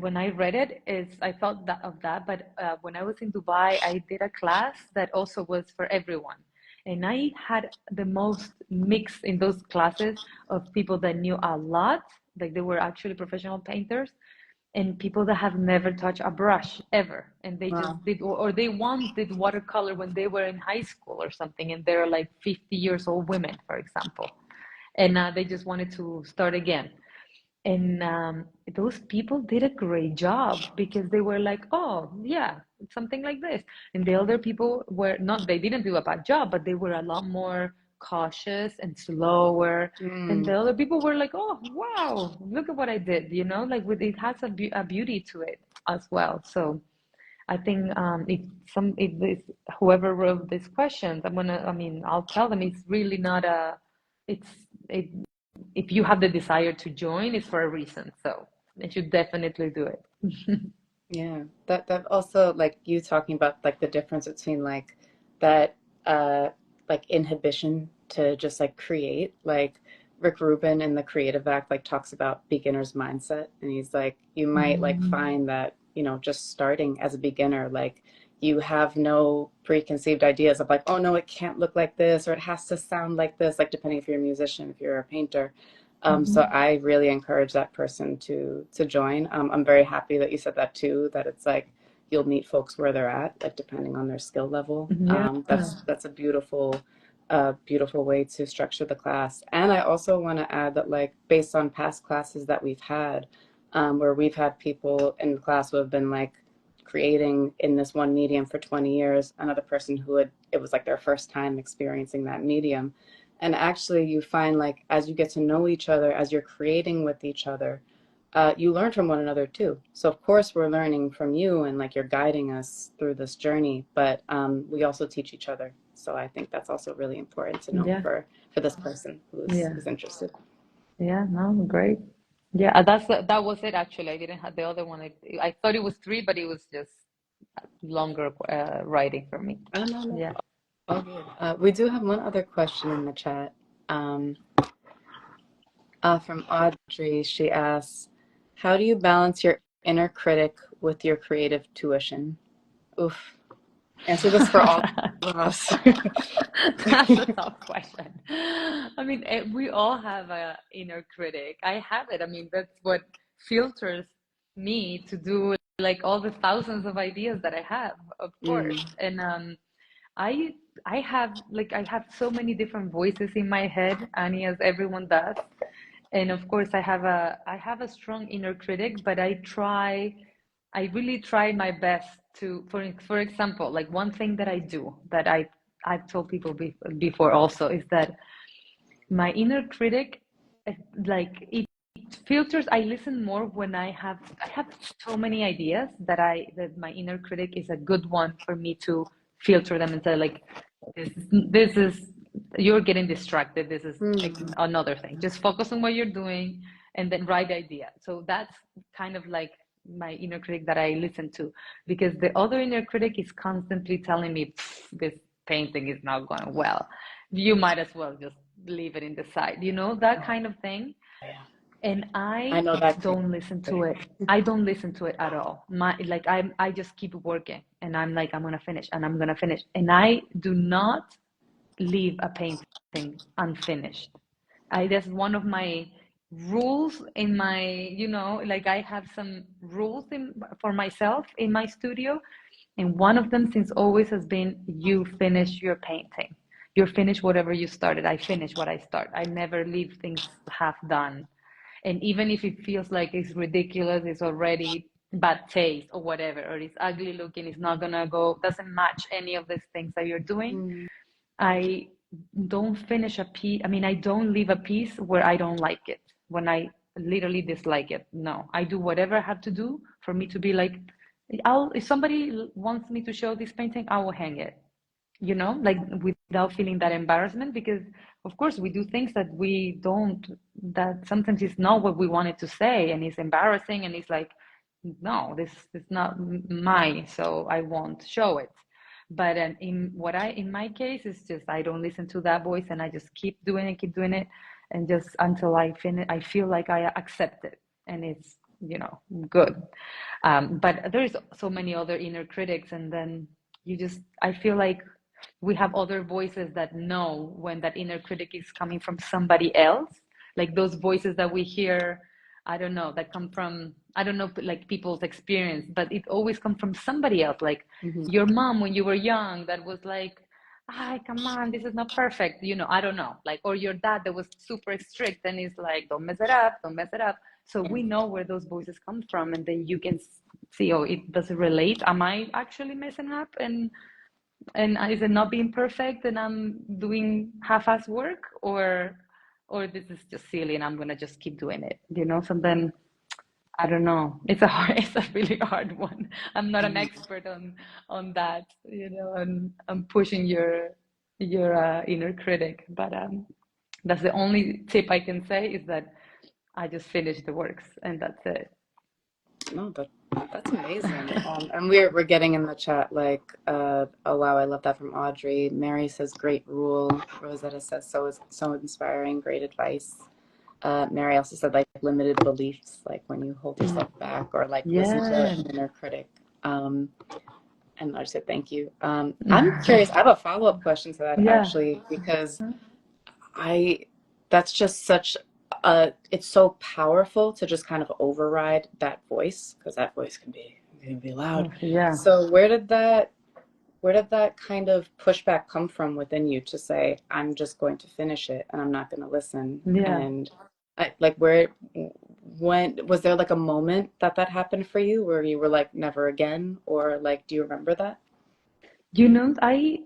when I read it, is I thought that of that, but when I was in Dubai, I did a class that also was for everyone, and I had the most mix in those classes of people that knew a lot, like they were actually professional painters, and people that have never touched a brush ever, and they just
wow.
did, or they once did watercolor when they were in high school or something, and they're like 50 years old women, for example, and they just wanted to start again. And those people did a great job because they were like, oh, yeah, something like this. And the other people were not, they didn't do a bad job, but they were a lot more cautious and slower. And the
Mm.
other people were like, oh, wow, look at what I did, like it has a beauty to it as well. So I think if this, whoever wrote this questions, I mean, I'll tell them it's really not it's, it, if you have the desire to join, it's for a reason. So you should definitely do it.
Yeah, that also like you talking about like the difference between like that like inhibition to just like create. Like Rick Rubin in the Creative Act like talks about beginner's mindset, and he's like you might like
Mm,
find that, just starting as a beginner, like you have no preconceived ideas of like, oh no, it can't look like this or it has to sound like this, like depending if you're a musician, if you're a painter. So
mhm.
I really encourage that person to join. I'm very happy that you said that too, that it's like you'll meet folks where they're at, like depending on their skill level.
Yeah.
That's a beautiful way to structure the class. And I also want to add that like based on past classes that we've had, where we've had people in the class who have been like creating in this one medium for 20 years, another person who had it was like their first time experiencing that medium, and actually, you find like as you get to know each other, as you're creating with each other, you learn from one another too. So, of course, we're learning from you and like you're guiding us through this journey, but we also teach each other. So, I think that's also really important to know
Yeah.
for this person
Yeah.
who's interested.
Yeah. No, great. Yeah, that was it actually. I didn't have the other one. I thought it was three, but it was just longer writing for me.
Oh, no, no.
Yeah.
Oh, good. We do have one other question in the chat um, from Audrey. She asks, how do you balance your inner critic with your creative tuition? Oof. Answer this for all of us.
That's a tough question. I mean, we all have a inner critic. I have it. I mean, that's what filters me to do like all the thousands of ideas that I have, of course.
Mm,
And I I have so many different voices in my head, Annie, as everyone does. And of course, I have a strong inner critic, but I really try my best to, for example, like one thing that I do that I've told people before also is that my inner critic, like it filters. I listen more when I have so many ideas that my inner critic is a good one for me to filter them and say like this is you're getting distracted. This is like
Mm.
another thing. Just focus on what you're doing and then write the idea. So that's kind of like my inner critic that I listen to, because the other inner critic is constantly telling me this painting is not going well. You might as well just leave it in the side, that
Oh,
kind of thing.
yeah.
And
I
I
know that feeling.
don't listen to it. I don't listen to it at all. I just keep working and I'm like, I'm gonna finish and I'm gonna finish. And I do not leave a painting unfinished. That's one of my rules in my, like I have some rules for myself in my studio. And one of them since always has been, you finish your painting. You finish whatever you started. I finish what I start. I never leave things half done. And even if it feels like it's ridiculous, it's already bad taste or whatever, or it's ugly looking, it's not gonna go, doesn't match any of these things that you're doing,
Mm.
I don't finish a piece. I mean, I don't leave a piece where I don't like it, when I literally dislike it. No, I do whatever I have to do for me to be like, if somebody wants me to show this painting, I will hang it, like without feeling that embarrassment, because of course we do things that sometimes it's not what we wanted to say and it's embarrassing and it's like, no, this is not mine, so I won't show it. But in my case, it's just I don't listen to that voice and I just keep doing it, and just until I finish, I feel like I accept it and it's good. But there's so many other inner critics, and then I feel like we have other voices that know when that inner critic is coming from somebody else, like those voices that we hear, I don't know, that come from, I don't know, like people's experience, but it always comes from somebody else, like
Mhm.
your mom when you were young that was like, "Ay, come on, this is not perfect," I don't know, like, or your dad that was super strict and is like, don't mess it up, don't mess it up. So
Yeah.
we know where those voices come from, and then you can see, oh, it does it relate? Am I actually messing up? And is it not being perfect and I'm doing half-ass work, or this is just silly and I'm gonna just keep doing it, So then I don't know. It's a really hard one. I'm not an
Mm.
expert on that, and I'm pushing your inner critic, but that's the only tip I can say, is that I just finish the works and that's it.
No, that's amazing. And we're getting in the chat like, oh wow, I love that from Audrey. Mary says great rule. Rosetta says so inspiring, great advice. Mary also said like limited beliefs, like when you hold yourself back or like listen to
Yeah.
an inner critic. And I just said thank you. I'm curious. I have a follow-up question to that
Yeah.
actually, because I that's just such it's so powerful to just kind of override that voice, because that voice can be loud.
Yeah.
So where did that kind of pushback come from within you to say, I'm just going to finish it and I'm not going to listen?
Yeah.
And when was there like a moment that happened for you where you were like, never again? Or like, do you remember that?
I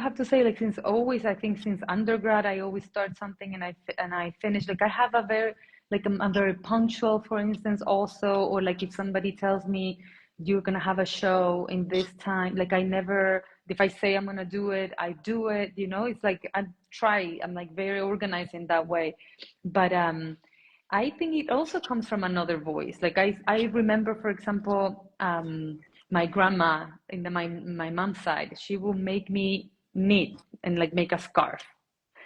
have to say, like, since always, I think since undergrad, I always start something and I finish. Like, I have a very, like, I'm very punctual, for instance, also, or like if somebody tells me you're gonna have a show in this time, like I never, if I say I'm gonna do it, I do it. It's like I'm like very organized in that way. But I think it also comes from another voice. Like I remember, for example, my grandma my mom's side, she will make me knit and like make a scarf,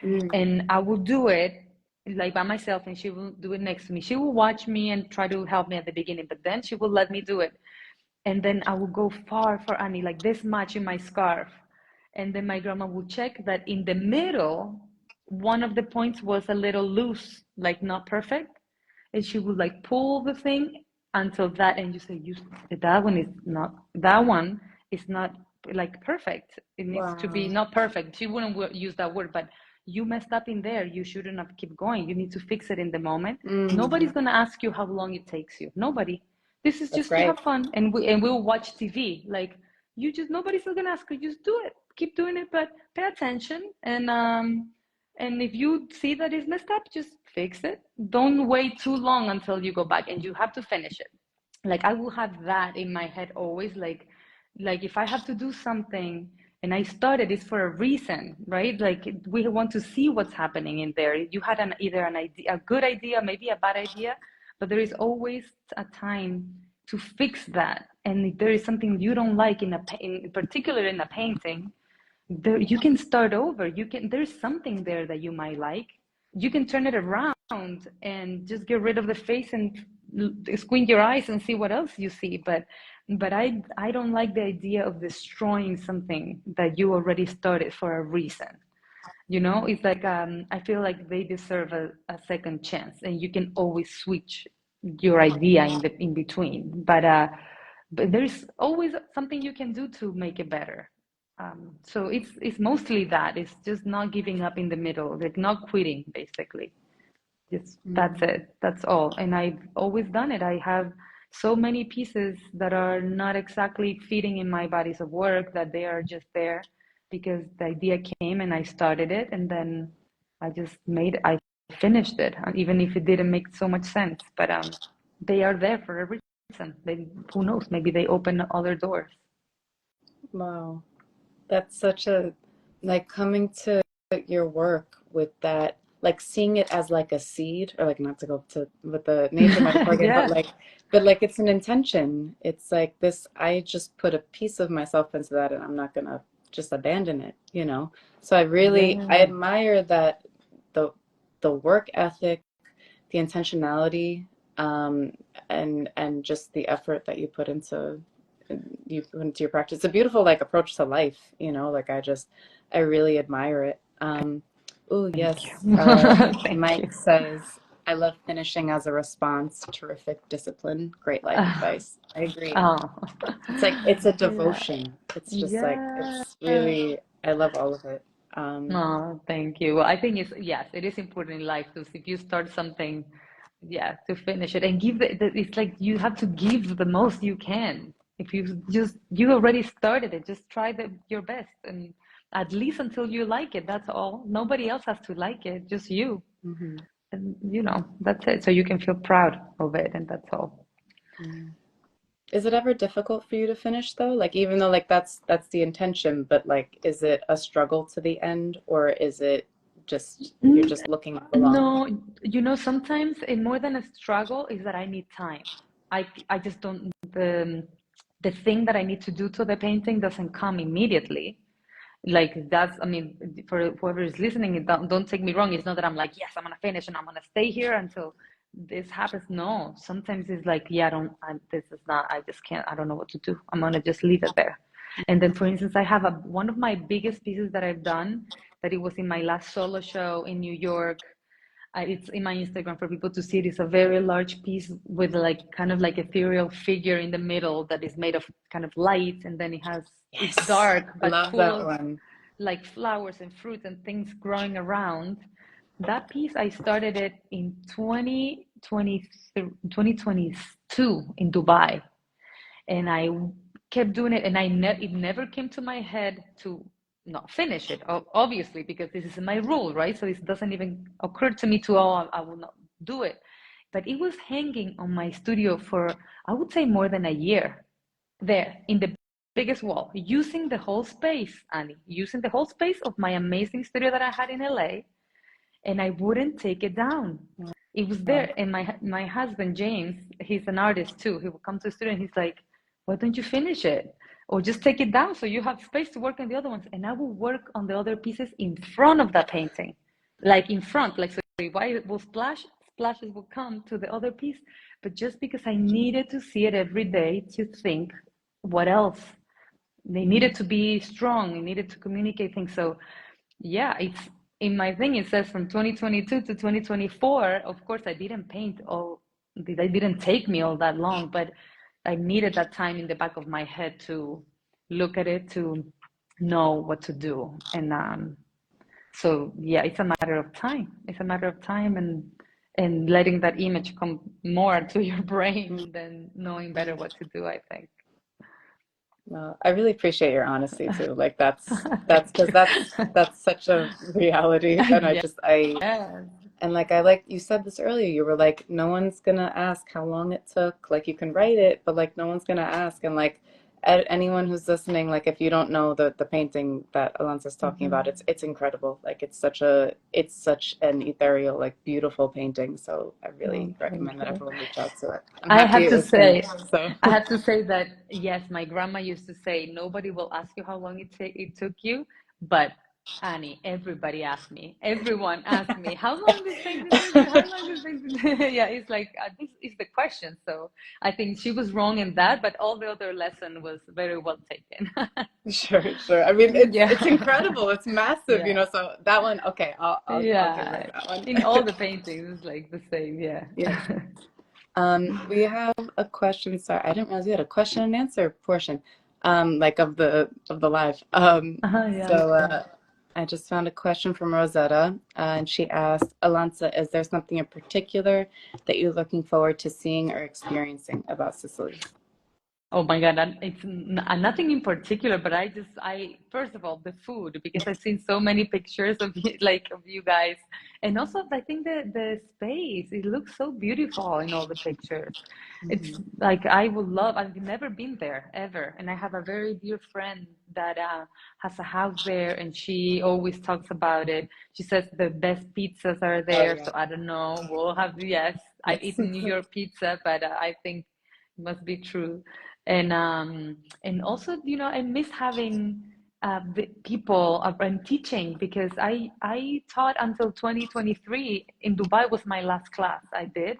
Mm.
and I will do it like by myself, and she will do it next to me. She will watch me and try to help me at the beginning, but then she will let me do it, and then I will go far for Annie, like this much in my scarf, and then my grandma will check that in the middle, one of the points was a little loose, like not perfect, and she would like pull the thing until that, and you say, that one is not like perfect, it needs to be
Wow.
not perfect. She wouldn't use that word, but you messed up in there, you shouldn't have keep going, you need to fix it in the moment.
Mm.
Nobody's going to ask you how long it takes you, nobody. This is
That's
just to
right.
have fun, and we'll watch TV. Like, you just, nobody's gonna ask you, just do it, keep doing it, but pay attention. And if you see that it's messed up, just fix it. Don't wait too long until you go back, and you have to finish it. Like, I will have that in my head always. Like if I have to do something and I started, it's for a reason, right? Like, we want to see what's happening in there. You had either an idea, a good idea, maybe a bad idea, but there is always a time to fix that. And if there is something you don't like in particular in a painting, there you can start over. There's something there that you might like. You can turn it around and just get rid of the face and squint your eyes and see what else you see. But I don't like the idea of destroying something that you already started for a reason. It's like, I feel like they deserve a second chance, and you can always switch your idea in between. But there's always something you can do to make it better. So it's mostly that. It's just not giving up in the middle, like not quitting, basically. Just that's it. That's all. And I've always done it. I have so many pieces that are not exactly fitting in my bodies of work, that they are just there because the idea came and I started it, and then I finished it, even if it didn't make so much sense. But they are there for a reason. Who knows? Maybe they open other doors.
Wow. That's such a, like, coming to your work with that, like seeing it as like a seed, or like, not to go to with the nature metaphor again,
Yeah.
but like it's an intention. It's like this, I just put a piece of myself into that, and I'm not gonna just abandon it, you know? So I
Yeah.
admire that, the the work ethic, the intentionality, and just the effort that you put into your practice. It's a beautiful, like, approach to life, like, I really admire it. Oh,
Thank
yes.
you. Thank you.
Mike says, I love finishing as a response. Terrific discipline. Great life advice. I agree.
Oh,
It's like, it's a
yeah.
devotion. It's just like,
Yeah.
it's really, I love all of it.
No, thank you. Well, I think yes, it is important in life to, if you start something, yeah, to finish it and give it's like you have to give the most you can. If you already started it, just try your best, and at least until you like it, that's all. Nobody else has to like it, just you.
Mhm.
And that's it. So you can feel proud of it, and that's all.
Yeah. Is it ever difficult for you to finish though? Like, even though, like, that's the intention, but like, is it a struggle to the end, or is it just you're
Mm,
just looking along?
No, sometimes more than a struggle is that I need time. I just don't the thing that I need to do to the painting doesn't come immediately. Like, I mean, for whoever is listening, don't take me wrong. It's not that I'm like, yes, I'm gonna finish and I'm gonna stay here until this happens. No, sometimes it's like, yeah, this is not, I just can't, I don't know what to do. I'm gonna just leave it there. And then, for instance, I have one of my biggest pieces that I've done, that it was in my last solo show in New York. It's in my Instagram for people to see it. It's a very large piece with, like, kind of like ethereal figure in the middle that is made of kind of light, and then it's
Yes,
dark
I
but
love
full
that
of
one.
like flowers and fruit and things growing around. That piece, I started it in 2022 in Dubai, and I kept doing it, and it never came to my head to not finish it, obviously, because this is my rule, right? So it doesn't even occur to me to, oh, I will not do it. But it was hanging on my studio for, I would say, more than a year, there in the biggest wall, using the whole space, Annie, using the whole space of my amazing studio that I had in LA, and I wouldn't take it down. It was
Wow.
there, and my husband James, he's an artist too. He would come to the studio and he's like, "Why don't you finish it, or just take it down so you have space to work on the other ones?" And I will work on the other pieces in front of that painting, like in front, like, so if I will splashes will come to the other piece, but just because I needed to see it every day to think what else. They needed to be strong. They needed to communicate things. So yeah, it's in my thing. It says from 2022 to 2024. Of course, I didn't paint all. They didn't take me all that long, but I needed that time in the back of my head to look at it, to know what to do. And so yeah, it's a matter of time. It's a matter of time, and letting that image come more to your brain than knowing better what to do, I think.
Well, I really appreciate your honesty too. Like that's
Thank
because
you.
that's such a reality, and
Yeah.
and like I like you said this earlier, you were like, no one's gonna ask how long it took. Like you can write it, but like no one's gonna ask. And like anyone who's listening, like if you don't know the painting that Alonsa's talking about,
Mhm.
it's incredible. Like it's such an ethereal, like beautiful painting. So I
Oh,
really
thank
recommend that
you.
everyone reach out to it. I'm
I
happy
have
it
to
was finished.
say,
So
I have to say that yes, my grandma used to say nobody will ask you how long it took you, but Annie, everybody asked me. Everyone asked me, how long this painting took you? How long this painting? Yeah, it's like this is the question. So I think she was wrong in that, but all the other lesson was very well taken.
sure, sure. I mean, it's
Yeah,
incredible. It's massive, you
yeah,
know. So that one, okay, I'll give her
yeah.
that one.
In all the paintings, it's like the same. Yeah.
Yeah. We have a question. Sorry, I didn't realize we had a question and answer portion, like of the live.
Yeah.
So I just found a question from Rosetta, and she asked, Alonsa, is there something in particular that you're looking forward to seeing or experiencing about Sicily?
Oh my God, it's nothing in particular, but I first of all the food because I've seen so many pictures of you, like of you guys, and also I think the space it looks so beautiful in all the pictures. It's
Mhm.
like I would love. I've never been there ever, and I have a very dear friend that has a house there, and she always talks about it. She says the best pizzas are
Oh
there,
yeah.
so I don't know. We'll have yes, I've
Yes.
eaten New York pizza, but I think it must be true and also I miss having the people and teaching because I taught until 2023 in Dubai was my last class I did,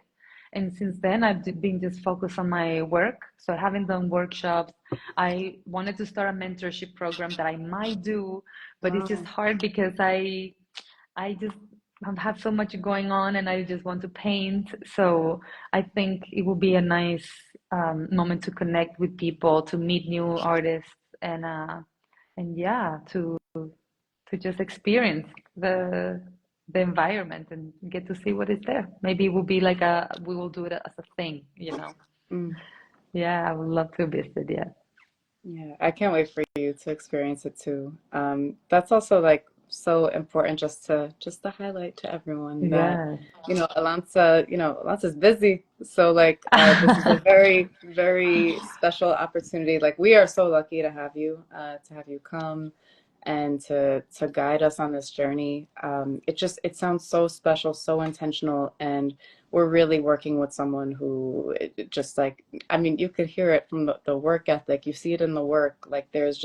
and since then I've been just focused on my work, so I haven't done workshops. I wanted to start a mentorship program that I might do, but it's just
Wow.
hard because I just have so much going on and I just want to paint. So I think it will be a nice moment to connect with people, to meet new artists, and yeah, to just experience the environment and get to see what is there. Maybe it will be like we will do it as a thing.
Mm.
Yeah, I would love to visit. Yeah.
Yeah, I can't wait for you to experience it too. That's also like so important just to highlight to everyone that,
Yeah.
Alonsa's busy. So like this is a very, very special opportunity. Like we are so lucky to have you come and to guide us on this journey. It sounds so special, so intentional, and we're really working with someone who just like I mean, you could hear it from the work ethic. You see it in the work. Like there's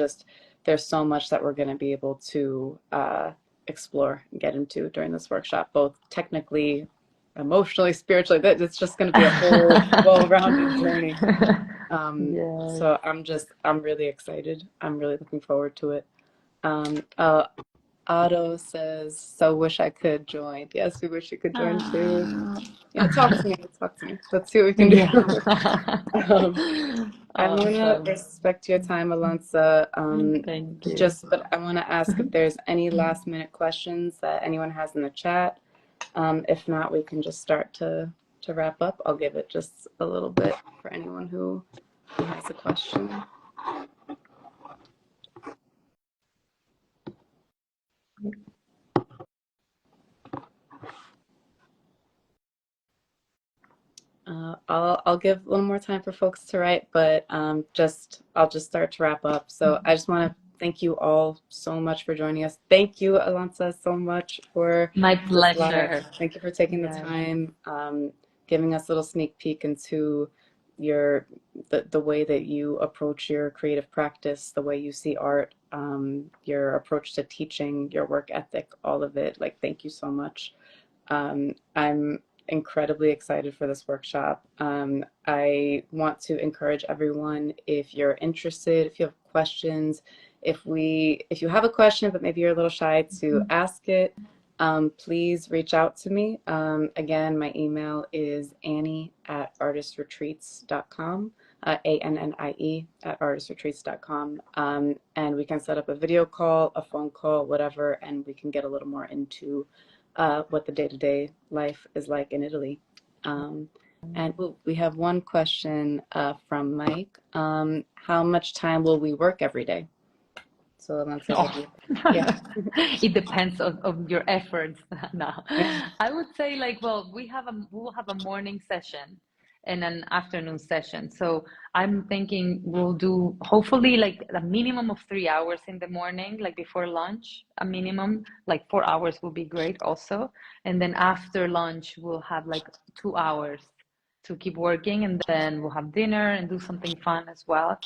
so much that we're going to be able to explore and get into during this workshop, both technically, emotionally, spiritually. That it's just going to be a whole well-rounded journey.
Yes.
So I'm really excited. I'm really looking forward to it. Um, uh, Otto says, "So wish I could join." Yes, we wish you could join too.
Ah.
Yeah, talk to me. Talk to me. Let's see what we can do.
Yeah.
Um, I want to
Awesome.
respect your time, Alonsa.
Thank you.
But I want to ask if there's any last minute questions that anyone has in the chat. If not, we can just start to wrap up. I'll give it just a little bit for anyone who has a question. I'll give a little more time for folks to write, but I'll just start to wrap up. So I just want to thank you all so much for joining us. Thank you, Alonsa, so much for
My
this live.
pleasure.
Thank you for taking the
Yes.
time, giving us a little sneak peek into your the way that you approach your creative practice, the way you see art, your approach to teaching, your work ethic, all of it. Like, thank you so much. I'm incredibly excited for this workshop. I want to encourage everyone, if you're interested, if you have questions, if you have a question, but maybe you're a little shy to ask it, please reach out to me. Again, my email is Annie@artistretreats.com, ANNIE@artistretreats.com. And we can set up a video call, a phone call, whatever, and we can get a little more into what the day-to-day life is like in Italy. And we have one question from Mike. How much time will we work every day? So Alonso, what
Oh,
do you think? Yeah.
it depends on your efforts. No, I would say like, well, we'll have a morning session and an afternoon session. So I'm thinking we'll do hopefully like a minimum of 3 hours in the morning, like before lunch, a minimum, like 4 hours will be great also. And then after lunch, we'll have like 2 hours to keep working, and then we'll have dinner and do something fun as well.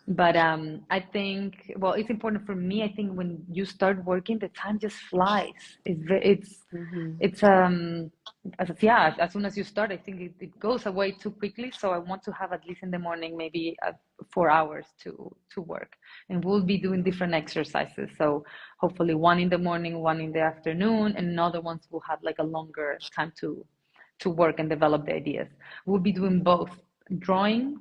But I think, well, it's important for me. I think when you start working, the time just flies.
Hmm.
It's yeah. As soon as you start, I think it goes away too quickly. So I want to have at least in the morning, maybe 4 hours to work, and we'll be doing different exercises. So hopefully one in the morning, one in the afternoon, and other ones will have like a longer time to work and develop the ideas. We'll be doing both drawing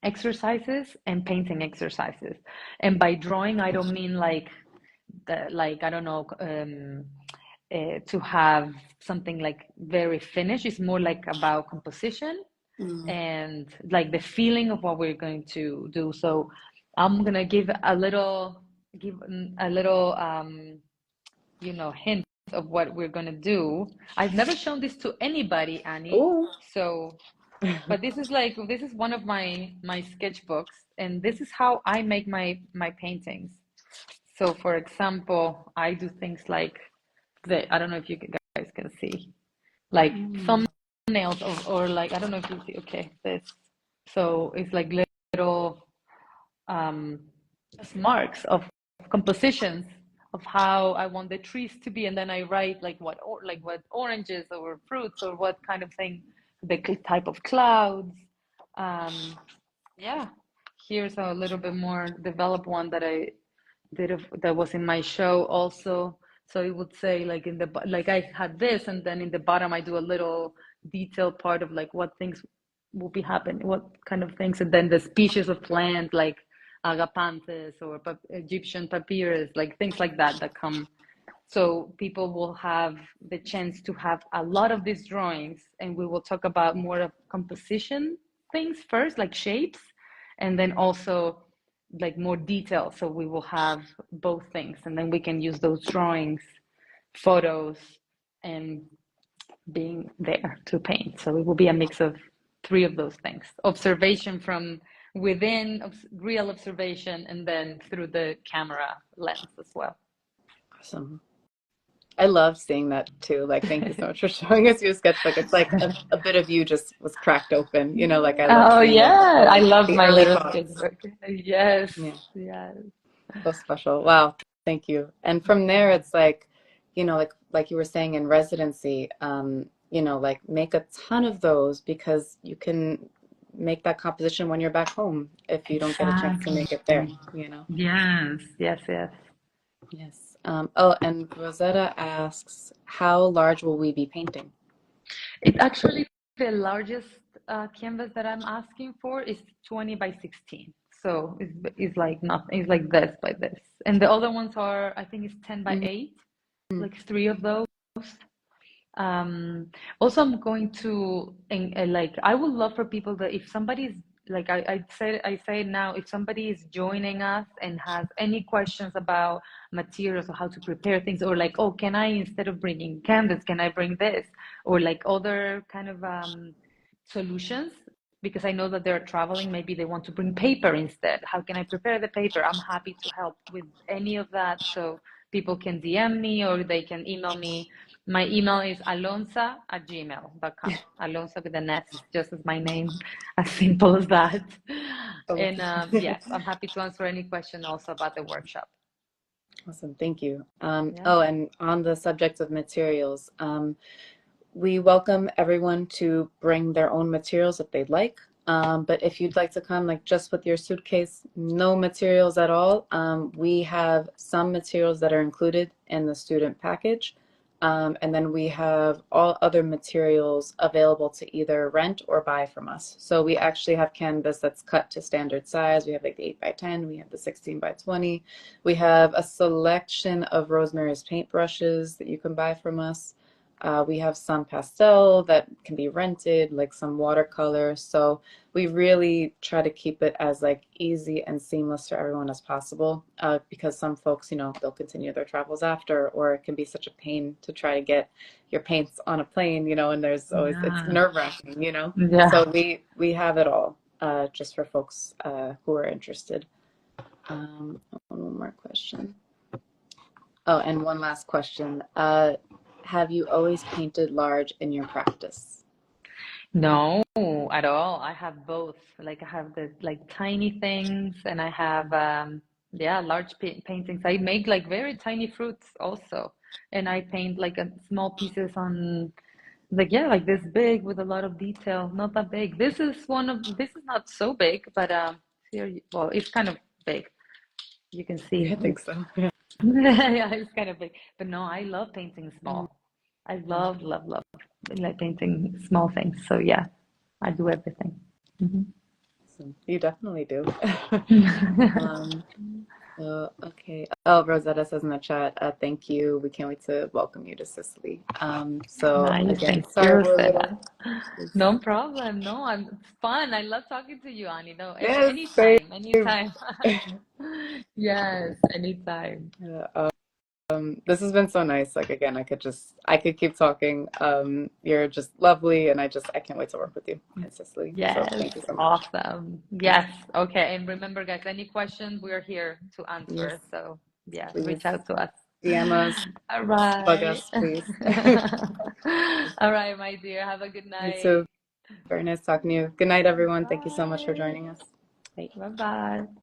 exercises and painting exercises. And by drawing, I don't mean like I don't know, to have something like very finished. It's more like about composition
Mm.
and like the feeling of what we're going to do. So I'm gonna give a little hint of what we're gonna do. I've never shown this to anybody, Annie.
Oh.
So but this is one of my sketchbooks, and this is how I make my paintings. So for example, I do things like I don't know if you guys can see, like
Mm.
thumbnails or like I don't know if you see. Okay, this. So it's like little um, just marks of compositions of how I want the trees to be, and then I write like what oranges or fruits or what kind of thing, the type of clouds. Um, yeah, here's a little bit more developed one that I did that was in my show also. So it would say like like I had this, and then in the bottom I do a little detailed part of like what things will be happening, what kind of things, and then the species of plant like agapanthus or Egyptian papyrus, like things like that come. So people will have the chance to have a lot of these drawings, and we will talk about more of composition things first, like shapes, and then also like more detail. So we will have both things, and then we can use those drawings, photos, and being there to paint. So it will be a mix of three of those things: observation from within, real observation, and then through the camera lens as well.
Awesome. I love seeing that too. Like, thank you so much for showing us your sketchbook. It's like a bit of you just was cracked open. Like I love
Oh
seeing it.
yeah, I love
The
my
early
little
thoughts.
sketchbook. Yes,
Yeah,
yes.
so special. Wow, thank you. And from there, it's like, like you were saying in residency, like make a ton of those because you can make that composition when you're back home if you don't get a chance to
Exactly.
make it there.
Yes, yes, yes.
Yes. Oh, and Rosetta asks, how large will we be painting?
It actually, the largest canvas that I'm asking for is 20 by 16. So it's like nothing, it's like this by this. And the other ones are, I think it's 10 by
Mhm.
8, like three of those. Um, Also, I'm going to, and like, I would love for people that if somebody's like I say it now, if somebody is joining us and has any questions about materials or how to prepare things, or like, oh, can I, instead of bringing canvas, can I bring this? Or like other kind of solutions, because I know that they're traveling, maybe they want to bring paper instead. How can I prepare the paper? I'm happy to help with any of that. So people can DM me or they can email me. My email is alonsa@gmail.com. Alonsa with an S, just as my name, as simple as that.
Oh,
And yes, I'm happy to answer any question also about the workshop.
awesome. Thank you.
Yeah.
Oh, and on the subject of materials, we welcome everyone to bring their own materials if they'd like. But if you'd like to come like just with your suitcase, no materials at all, we have some materials that are included in the student package. And then we have all other materials available to either rent or buy from us. So we actually have canvas that's cut to standard size. We have like the 8 by 10, we have the 16 by 20. We have a selection of Rosemary's paintbrushes that you can buy from us. We have some pastel that can be rented, like some watercolor. So we really try to keep it as like easy and seamless for everyone as possible, because some folks, they'll continue their travels after, or it can be such a pain to try to get your paints on a plane, and there's always, it's
Yeah.
nerve-wracking.
Yeah.
So we have it all, just for folks who are interested. One more question. Oh, and one last question. Have you always painted large in your practice?
No, at all. I have both. Like I have the like tiny things, and I have yeah, large paintings. I make like very tiny fruits also, and I paint like a small pieces on like yeah, like this big with a lot of detail. Not that big. This is not so big, but here well, it's kind of big. You can see
I think
it's
so. Yeah.
yeah, it's kind of big. But no, I love painting
Mm,
small. I love, love, love like painting small things. So yeah, I do everything. Mhm.
awesome. You definitely do. Um, okay. Oh, Rosetta says in the chat, thank you. We can't wait to welcome you to Sicily. So
Nice.
again,
Thank
sorry
you
we're a
for
little.
that. No problem. No, it's fun. I love talking to you, Annie. No,
Yes, same.
anytime, anytime. Yes, anytime.
Yeah, this has been so nice. Like again, I could keep talking. You're just lovely, and I can't wait to work with you in Sicily. So
Yes,
thank you so much.
awesome. Yes. Okay. And remember, guys, any questions, we are here to
Yes,
answer. So yeah,
please
reach out to us.
DM us,
All
bug
right.
us, please.
All right, my dear. Have a good
You too.
night.
Very nice talking to you. Good night, everyone. Thank you so much for
Bye.
joining us. Bye.
Bye bye.